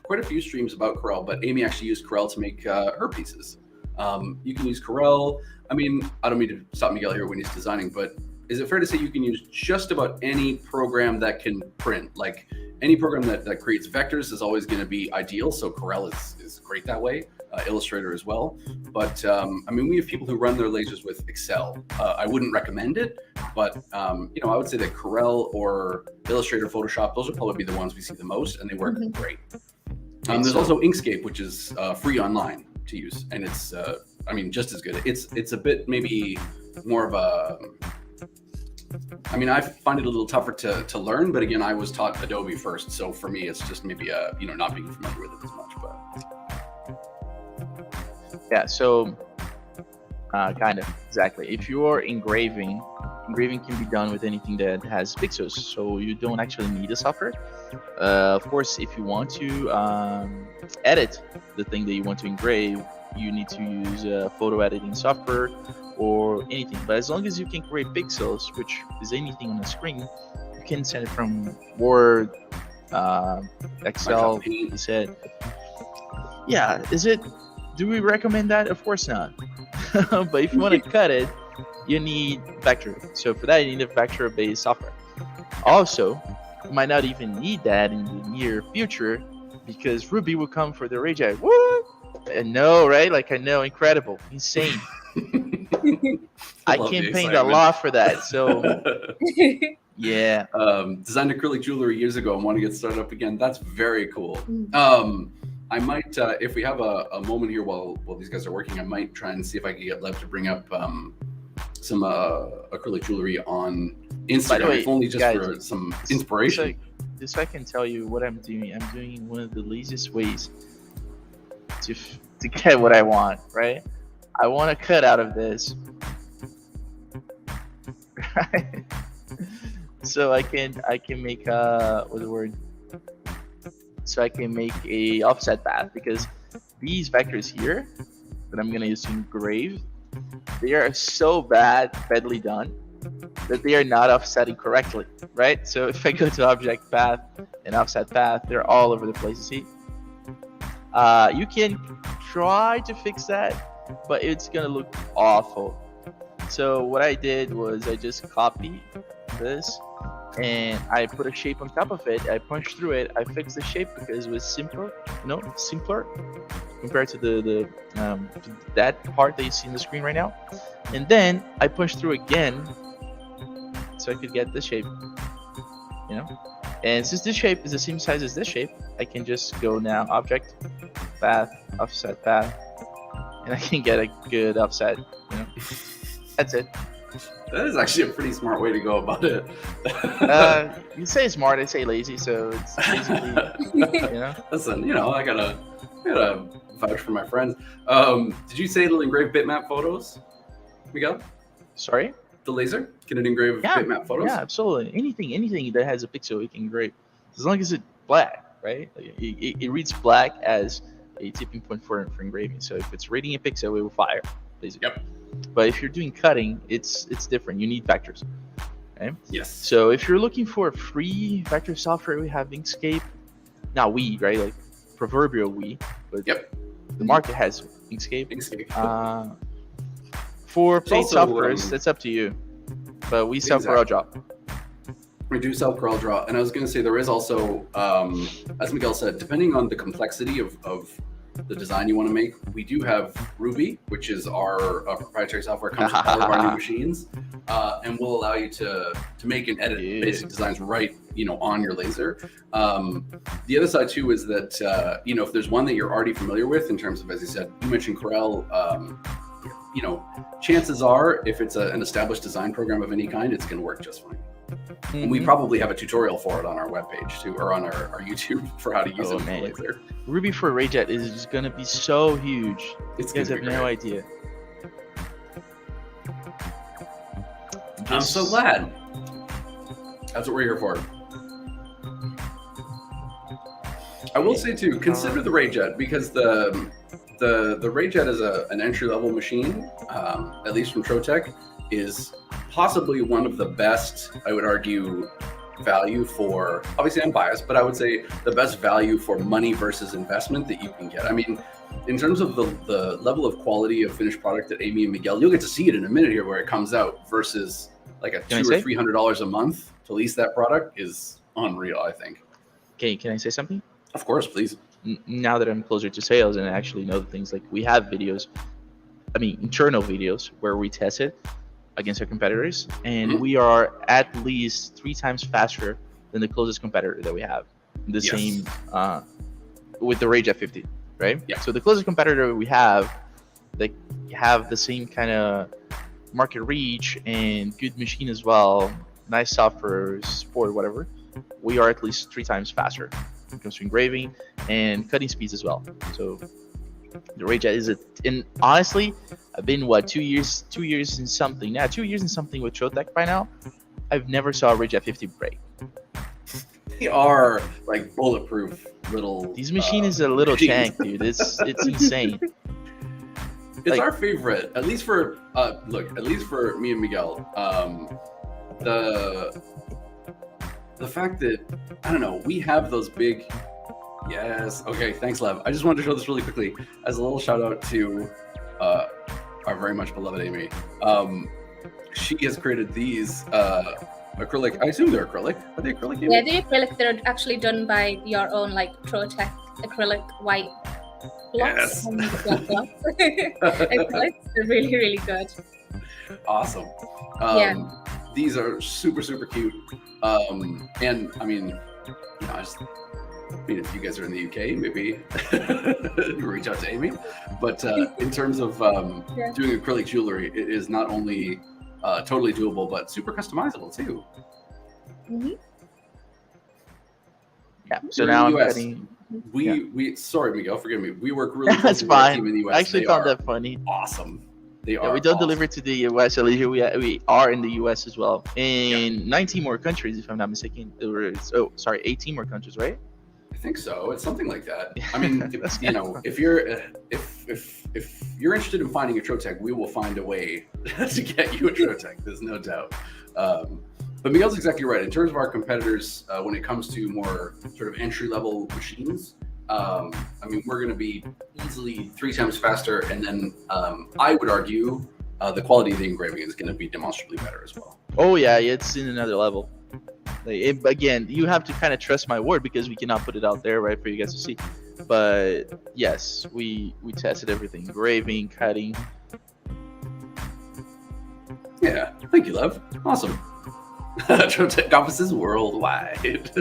quite a few streams about Corel, but Amy actually used Corel to make her pieces. You can use Corel. I mean, I don't mean to stop Miguel here when he's designing, but is it fair to say you can use just about any program that can print? Like any program that creates vectors is always going to be ideal. So Corel is great that way. Illustrator as well. But I mean, we have people who run their lasers with Excel. I wouldn't recommend it, but I would say that Corel or Illustrator, Photoshop, those would probably be the ones we see the most, and they work great. There's also Inkscape, which is free online to use, and it's just as good. It's a bit maybe more of a. I mean, I find it a little tougher to learn, but again, I was taught Adobe first, so for me, it's just maybe not being familiar with it as much, but. Yeah, so kind of exactly. If you are engraving can be done with anything that has pixels, so you don't actually need a software. Of course, if you want to edit the thing that you want to engrave, you need to use a photo editing software or anything. But as long as you can create pixels, which is anything on the screen, you can send it from Word, Excel, you said. Yeah, do we recommend that? Of course not. But if you want to cut it, you need vector. So for that, you need a vector-based software. Also, you might not even need that in the near future because Ruby will come for the Rayjet. What? I know, right? I know, incredible, insane. I campaigned a lot for that. So, yeah. Designed acrylic jewelry years ago and want to get started up again. That's very cool. I might, if we have a moment here while these guys are working, I might try and see if I can get Lev to bring up some acrylic jewelry on Instagram, if only just guys, for some inspiration. This I can tell you what I'm doing. I'm doing one of the laziest ways to get what I want, right? I want to cut out of this, right? So I can make what's the word? So I can make a offset path because these vectors here that I'm gonna use to engrave, they are so badly done that they are not offsetting correctly, right? So if I go to object path and offset path, they're all over the place. You see, you can try to fix that, but it's gonna look awful. So what I did was I just copied this and I put a shape on top of it. I punched through it. I fixed the shape because it was simpler compared to the that part that you see in the screen right now. And then I punched through again so I could get this shape, And since this shape is the same size as this shape, I can just go now object, path, offset path, and I can get a good offset. That's it. That is actually a pretty smart way to go about it. You say smart, I say lazy, so it's basically, Listen, I gotta vouch for my friends. Did you say it'll engrave bitmap photos, Miguel? Sorry? The laser? Can it engrave bitmap photos? Yeah, absolutely. Anything that has a pixel, it can engrave. As long as it's black, right? It reads black as a tipping point for engraving. So if it's reading a pixel, it will fire, basically. Yep. But if you're doing cutting, it's different. You need vectors. Okay? Yes. So if you're looking for free vector software, we have Inkscape. Not we, right? Like proverbial we, but the market has Inkscape. For paid softwares, that's up to you. But we sell for our job. We do sell Corel Draw, and I was going to say there is also, as Miguel said, depending on the complexity of the design you want to make, we do have Ruby, which is our proprietary software, comes with all of our new machines, and will allow you to make and edit basic designs right, on your laser. The other side too is that if there's one that you're already familiar with in terms of, as you said, you mentioned Corel. Chances are, if it's an established design program of any kind, it's going to work just fine. Mm-hmm. And we probably have a tutorial for it on our webpage too, or on our YouTube for how to use it. Man. Laser. Ruby for Rayjet is going to be so huge. You guys have no idea. I'm so glad. That's what we're here for. I will say too, consider the Rayjet, because the Rayjet is an entry-level machine, at least from Trotec, is possibly one of the best, I would argue, value for, obviously I'm biased, but I would say the best value for money versus investment that you can get. I mean, in terms of the level of quality of finished product that Amy and Miguel, you'll get to see it in a minute here where it comes out, versus like a $200 or $300 a month to lease that product is unreal, I think. Okay, can I say something? Of course, please. Now that I'm closer to sales and I actually know the things, like we have videos, internal videos where we test it against our competitors, and we are at least 3 times faster than the closest competitor that we have. The same with the Rayjet 50, right? Yeah. So the closest competitor we have, they have the same kind of market reach and good machine as well, nice software, support, whatever. We are at least 3 times faster when it comes to engraving and cutting speeds as well. So the Rayjet is and honestly, I've been 2 years and something now, 2 years and something with Trotec by now. I've never saw a Rayjet 50 break. They are like bulletproof little. These machine is a little tank, dude. It's insane. It's our favorite, at least for at least for me and Miguel. The fact that, I don't know, we have those big. Yes. Okay. Thanks, Lev. I just wanted to show this really quickly as a little shout out to our very much beloved Amy. She has created these acrylic. I assume they're acrylic. Are they acrylic? Yeah, they're acrylic. They're actually done by your own Trotec acrylic white blocks. Yes. Acrylics. They're really, really good. Awesome. These are super, super cute. And I mean, if you guys are in the UK, maybe reach out to Amy. But in terms of doing acrylic jewelry, it is not only totally doable, but super customizable too. Mm-hmm. Yeah. So now I'm getting. We sorry, Miguel, forgive me. We work really closely That's with our fine. team in the US. I actually found that funny. Awesome. They are. We don't awesome. deliver to the US. At least we are in the US as well. In 19 more countries, if I'm not mistaken. 18 more countries, right? I think so. It's something like that. I mean, if you're interested in finding a Trotec, we will find a way to get you a Trotec. There's no doubt. But Miguel's exactly right. In terms of our competitors, when it comes to more sort of entry-level machines, we're going to be easily 3 times faster, and then I would argue the quality of the engraving is going to be demonstrably better as well. Oh yeah, it's in another level. Again, you have to kind of trust my word because we cannot put it out there, right, for you guys to see. But yes, we tested everything: engraving, cutting. Yeah, thank you, Lev. Awesome. Trotec offices worldwide.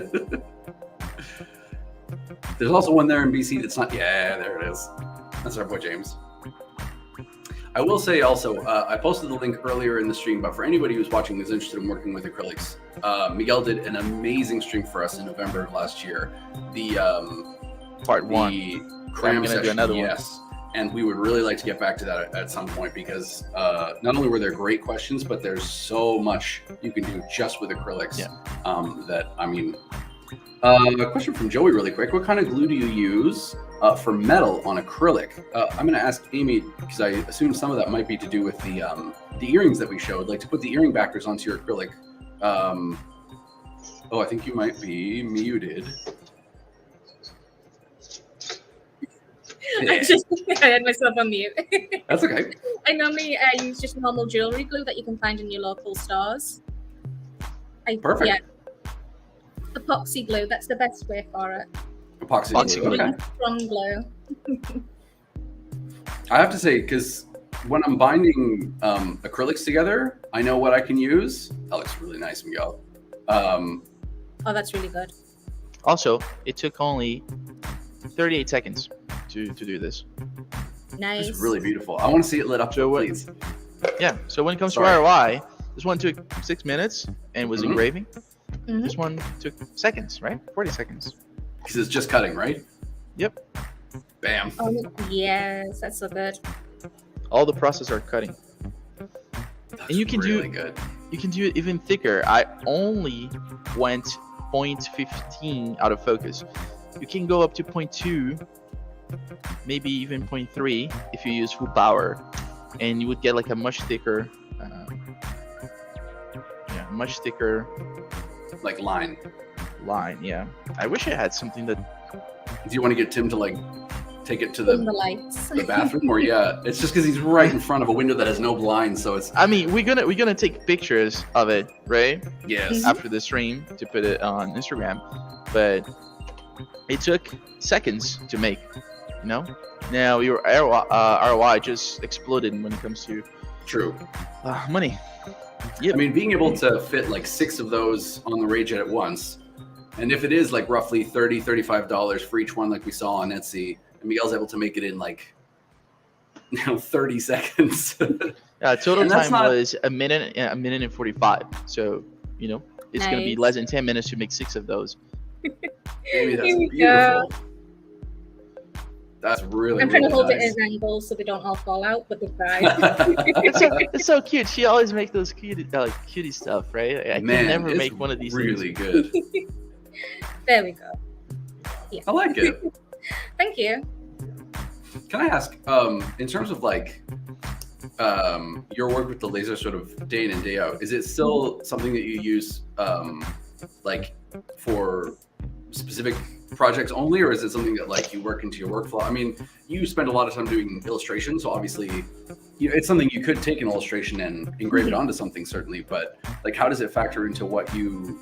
There's also one there in BC that's not. Yeah, there it is. That's our boy James. I will say also, I posted the link earlier in the stream, but for anybody who's watching who's interested in working with acrylics, Miguel did an amazing stream for us in November of last year. The Part 1. The cram session, do another one. And we would really like to get back to that at some point, because not only were there great questions, but there's so much you can do just with acrylics. A question from Joey really quick. What kind of glue do you use for metal on acrylic? I'm going to ask Amy, because I assume some of that might be to do with the earrings that we showed, like to put the earring backers onto your acrylic. I think you might be muted. I had myself on mute. That's okay. I normally use just normal jewelry glue that you can find in your local stores. Perfect. Yeah, Epoxy glue. That's the best way for it. Epoxy glue. Okay. Strong glue. I have to say, because when I'm binding acrylics together, I know what I can use. That looks really nice, Miguel. Oh, that's really good. Also, it took only 38 seconds to do this. Nice. It's really beautiful. I want to see it lit up, So what- please. Yeah, so when it comes Sorry. to ROI, this one took 6 minutes and was engraving. Mhm. This one took seconds, right? 40 seconds. Because it's just cutting, right? Yep. Bam. Oh, yes, that's so good. All the process are cutting. That's And you can really do good. You can do it even thicker. I only went 0.15 out of focus. You can go up to 0.2, maybe even 0.3 if you use full power, and you would get like a much thicker, much thicker Like line. line. Yeah, I wish I had something that. Do you want to get Tim to like take it to In the the lights. bathroom, or yeah? It's just because he's right in front of a window that has no blinds, so it's I mean, we're gonna take pictures of it, right? yes. After the stream to put it on Instagram, but it took seconds to make. You know, now your ROI just exploded when it comes to True. money. Yep. I mean, being able to fit like 6 of those on the Rayjet at once, and if it is like roughly $30, $35 for each one, like we saw on Etsy, and Miguel's able to make it in like 30 seconds. Total And that's time not- was a minute and 45. So it's gonna be Nice. less than 10 minutes to make 6 of those. Maybe that's Here we beautiful. That's really, I'm trying to really hold it nice. at an angle so they don't all fall out, but they try. It's so cute. She always makes those cutie stuff, right? I Man, can never it's make one of these really things. good. There we go. I like it. Thank you. Can I ask, in terms of like your work with the laser sort of day in and day out, is it still something that you use like for specific projects only, or is it something that like you work into your workflow? I mean, you spend a lot of time doing illustrations, so obviously it's something you could take an illustration and engrave it onto something, certainly, but like how does it factor into what you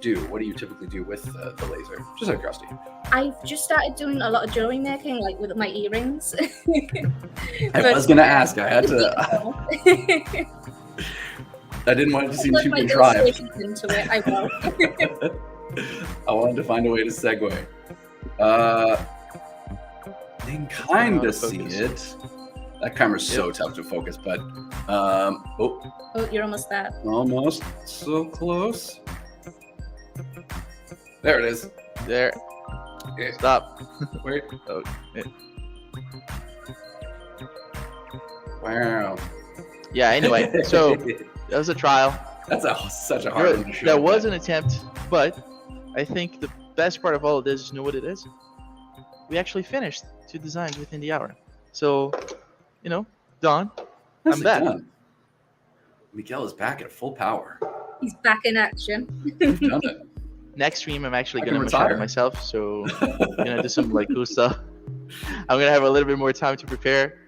do? What do you typically do with the laser? Just out of curiosity. I've just started doing a lot of jewelry making, like with my earrings. I was gonna ask. I had to. I didn't want it to seem Put too my contrived. illustrations into it. I will. I wanted to find a way to segue. You can kind of see it. That camera's so tough to focus, but Oh, you're almost there. almost so close. There it is. There. Okay, Stop. wait. Oh, yeah. Wow. Yeah. Anyway, so that was a trial. That's such a hard one to show. That was an attempt, but I think the best part of all of this is, you know what it is? We actually finished 2 designs within the hour. So, Don, Nicely back. done. Miguel is back at full power. He's back in action. We've done it. next stream I'm actually I gonna can machado retire. myself, so I'm gonna do some like cool stuff. I'm gonna have a little bit more time to prepare.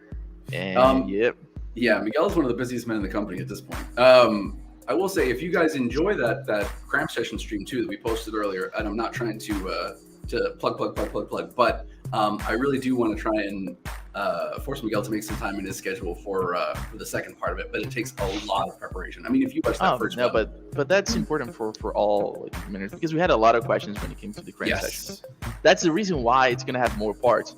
And yep. Yeah, Miguel is one of the busiest men in the company at this point. I will say, if you guys enjoy that cramp session stream too that we posted earlier, and I'm not trying to plug, but I really do want to try and force Miguel to make some time in his schedule for the second part of it. But it takes a lot of preparation. I mean, if you watch that first no, one, but that's important for all like minutes, because we had a lot of questions when it came to the cramp session. yes, That's the reason why it's gonna have more parts.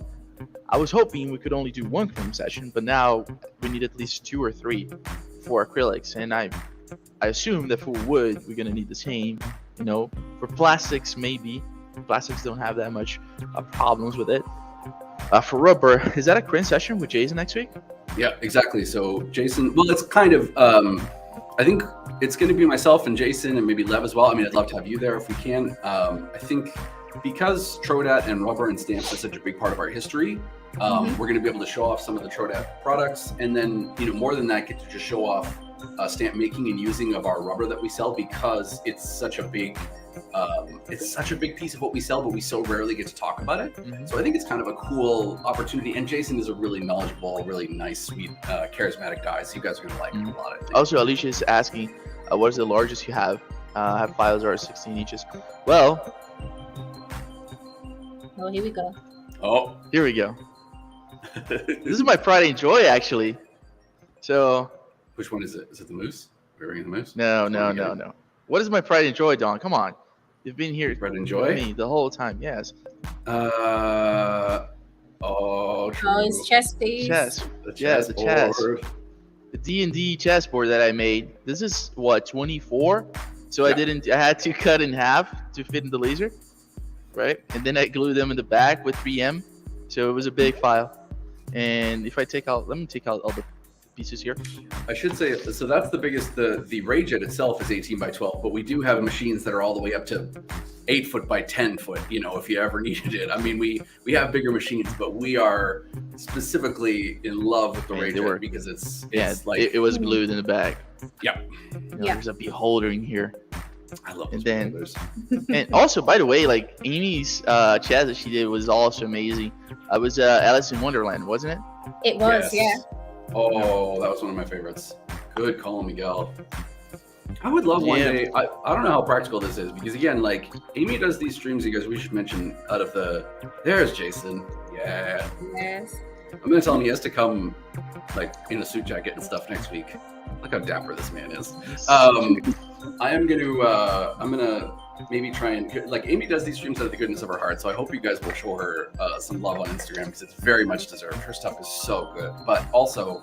I was hoping we could only do 1 chrome session, but now we need at least 2 or 3 for acrylics, and I assume that for wood we're gonna need the same. For plastics maybe. Plastics don't have that much problems with it. For rubber, is that a crin session with Jason next week? yeah, exactly. So Jason, well, it's kind of. I think it's going to be myself and Jason and maybe Lev as well. I mean, I'd love to have you there if we can. I think because Trodat and rubber and stamps is such a big part of our history, we're going to be able to show off some of the Trodat products, and then more than that, get to just show off stamp making and using of our rubber that we sell, because it's such a big piece of what we sell, but we so rarely get to talk about it. So I think it's kind of a cool opportunity. And Jason is a really knowledgeable, really nice, sweet, charismatic guy. So you guys are going to like him a lot, I think. Also, Alicia is asking, what is the largest you have? have files that are 16 inches. Well, Oh, here we go. Oh, here we go. This is my pride and joy, actually. So, which one is it? Is it the moose? Wearing the moose? no. What is my pride and joy, Don? Come on. You've been here Pride and with joy? me the whole time. Yes. Oh, true. Oh, it's chess piece. Chess. The Yes, the chess. board. The Dnd Chess Board that I made. This is what, 24? So Yeah. I had to cut in half to fit in the laser, right? And then I glued them in the back with 3M. So it was a big file. And if I let me take out all the pieces here. I should say, so that's the biggest, the Rayjet itself is 18 by 12, but we do have machines that are all the way up to 8 foot by 10 foot, you know, if you ever needed it. I mean, we have bigger machines, but we are specifically in love with the Man, they Rayjet were- because it's Yeah, like, it was glued in the back. yeah, Yeah. There's a beholder in here. I love And those then- brothers. And also, by the way, like Amy's chess that she did was also amazing. I was Alice in Wonderland, wasn't it? It was, Yes. Oh, that was one of my favorites. Good call, Miguel. I would love one Yeah. day. I don't know how practical this is because again, like Amy does these streams. You guys, we should mention out of the. There's Jason. Yeah, Yes. I'm gonna tell him he has to come, like in a suit jacket and stuff next week. Look how dapper this man is. I'm gonna maybe try and like Amy does these streams out of the goodness of her heart. So I hope you guys will show her some love on Instagram because it's very much deserved. Her stuff is so good. But also,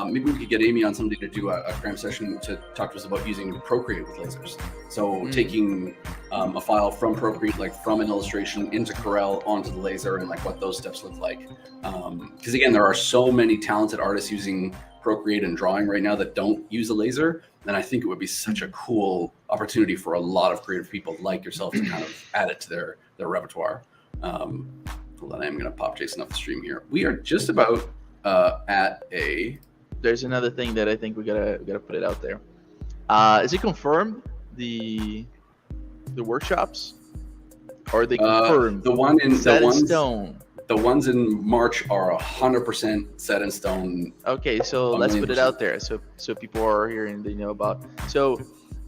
maybe we could get Amy on someday to do a cram session to talk to us about using Procreate with lasers. So taking a file from Procreate, like from an illustration into Corel onto the laser and like what those steps look like. Because again, there are so many talented artists using Procreate and drawing right now that don't use a laser. And I think it would be such a cool opportunity for a lot of creative people like yourself to kind of add it to their repertoire. Hold on, I'm going to pop Jason off the stream here. We are just about at a... There's another thing that I think we gotta put it out there. Is it confirmed the workshops? Or are they confirmed? The one in set the in ones, stone. The ones in March are 100% set in stone. Okay, so let's put it out there so people are hearing, they know about. So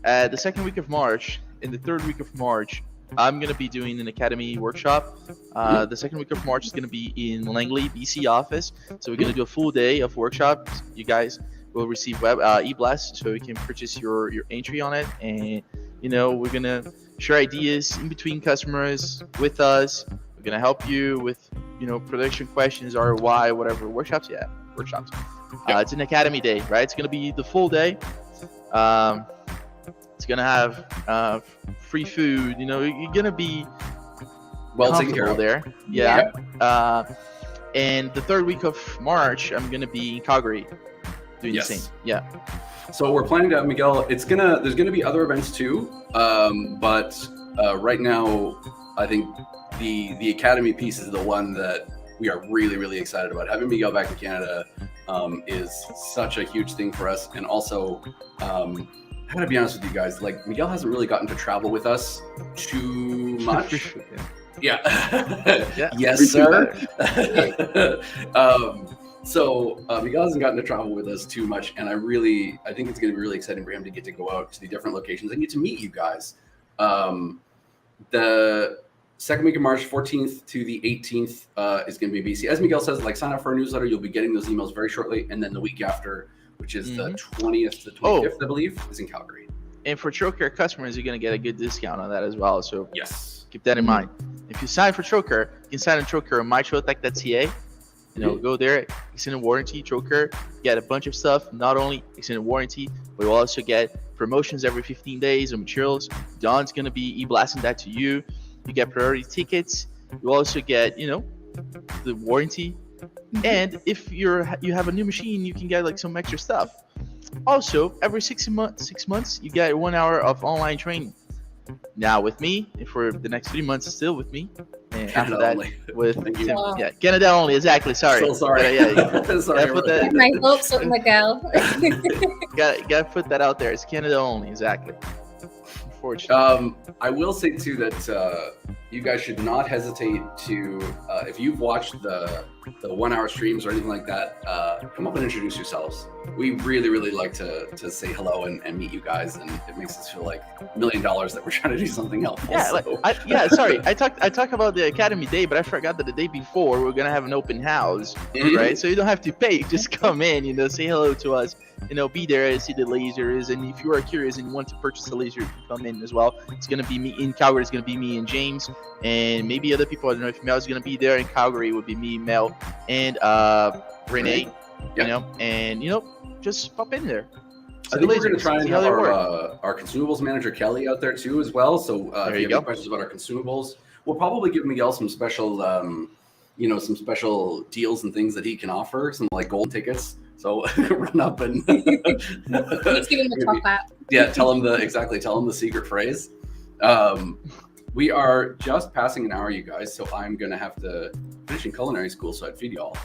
the second week of March, in the third week of March, I'm gonna be doing an academy workshop. The second week of March is gonna be in Langley, BC office. So we're gonna do a full day of workshops. You guys will receive web e-blast, so you can purchase your entry on it, and you know we're gonna share ideas in between customers with us. We're gonna help you with production questions, ROI, whatever workshops. Yeah, workshops. It's an academy day, right? It's gonna be the full day. It's gonna have free food. You're gonna be Well taken care comfortable of. there. Yeah. And the third week of March, I'm gonna be in Calgary doing the same. Yeah. So we're planning to have Miguel. There's gonna be other events too, but right now I think the academy piece is the one that we are really, really excited about. Having Miguel back in Canada is such a huge thing for us, and also I gotta be honest with you guys, like Miguel hasn't really gotten to travel with us too much. Yeah. Yeah. Yes, sir. So Miguel hasn't gotten to travel with us too much, and I think it's going to be really exciting for him to get to go out to the different locations and get to meet you guys. The second week of March, 14th to the 18th, is going to be BC. As Miguel says, like sign up for our newsletter. You'll be getting those emails very shortly, and then the week after, which is the 20th to the 25th, I believe, is in Calgary. And for Trotec customers, you're gonna get a good discount on that as well. So Yes. keep that in mind. If you sign for Trotec, you can sign on Trotec on mytrotec.ca. Go there, extended warranty, Trotec. Get a bunch of stuff. Not only extended warranty, but you'll also get promotions every 15 days of materials. Don's gonna be e-blasting that to you. You get priority tickets. You also get, the warranty. And if you have a new machine, you can get like some extra stuff. Also, every 6 months, you get 1 hour of online training. Now with me, and for the next 3 months, still with me. And after that, only. with Thank you. Tim. Yeah, Canada only. Exactly. Sorry. So sorry. Yeah. Sorry. Gotta put that. My hopes up, Miguel. Gotta put that out there. It's Canada only. Exactly. Unfortunately. I will say too that you guys should not hesitate to, if you've watched the 1 hour streams or anything like that, come up and introduce yourselves. We really, really like to say hello and meet you guys, and it makes us feel like $1 million that we're trying to do something helpful. Yeah, sorry. I talk about the Academy Day, but I forgot that the day before we're gonna have an open house, right? So you don't have to pay, just come in, say hello to us, be there, see the lasers, and if you are curious and you want to purchase a laser, you can come in as well. It's gonna be me in Calgary. It's gonna be me and James, and maybe other people. I don't know if Mel's gonna be there. In Calgary, it would be me, Mel, and Renee. And just pop in there. I think we're going to try and have our consumables manager Kelly out there too as well. So if you have any questions about our consumables, we'll probably give Miguel some special, some special deals and things that he can offer, some like gold tickets. So run up and let's give him the top hat. Yeah, tell him the secret phrase. We are just passing an hour, you guys. So I'm going to have to finish in culinary school, so I'd feed y'all.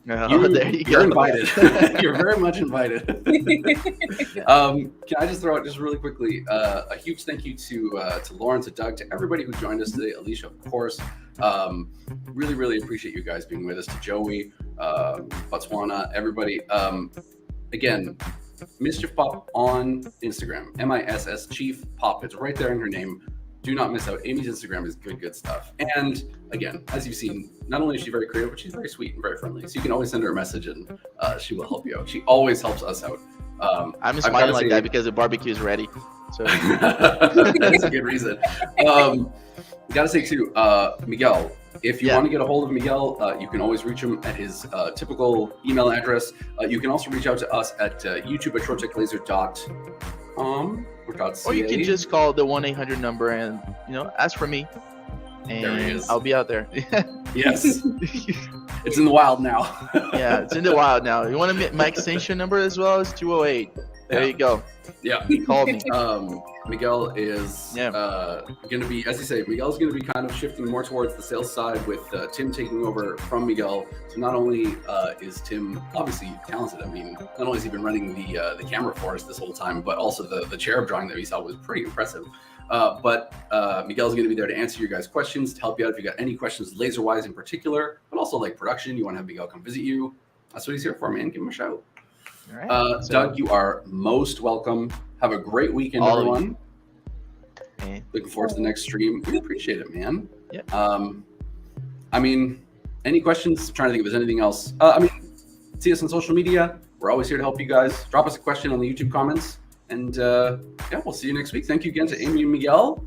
You're invited. You're very much invited. Can I just throw out just really quickly a huge thank you to Lauren, to Doug, to everybody who joined us today, Alicia, of course. Really, really appreciate you guys being with us. To Joey, Botswana, everybody. Again, Mischief Pop on Instagram, MISS Chief Pop. It's right there in her name. Do not miss out. Amy's Instagram is good stuff. And again, as you've seen, not only is she very creative, but she's very sweet and very friendly. So you can always send her a message and she will help you out. She always helps us out. I'm smiling like that because the barbecue is ready. So that's a good reason. Gotta say too, Miguel, if you want to get a hold of Miguel, you can always reach him at his typical email address. You can also reach out to us at youtube@troteclaser.com. Or you can just call the 1-800 number and ask for me, and I'll be out there. Yes, it's in the wild now. Yeah, it's in the wild now. You want to my extension number as well? It's 208. There you go. Yeah, call me. Miguel is going to be, as you say, Miguel's going to be kind of shifting more towards the sales side with Tim taking over from Miguel. So not only is Tim obviously talented, I mean, not only has he been running the camera for us this whole time, but also the cherub drawing that we saw was pretty impressive. But Miguel's going to be there to answer your guys' questions, to help you out if you got any questions laser-wise in particular, but also like production. You want to have Miguel come visit you. That's what he's here for, man. Give him a shout. All right. Doug, you are most welcome. Have a great weekend, everyone. Looking forward to the next stream. We appreciate it, man. Yeah. I mean, any questions? I'm trying to think if there's anything else. See us on social media. We're always here to help you guys. Drop us a question on the YouTube comments. And we'll see you next week. Thank you again to Amy and Miguel.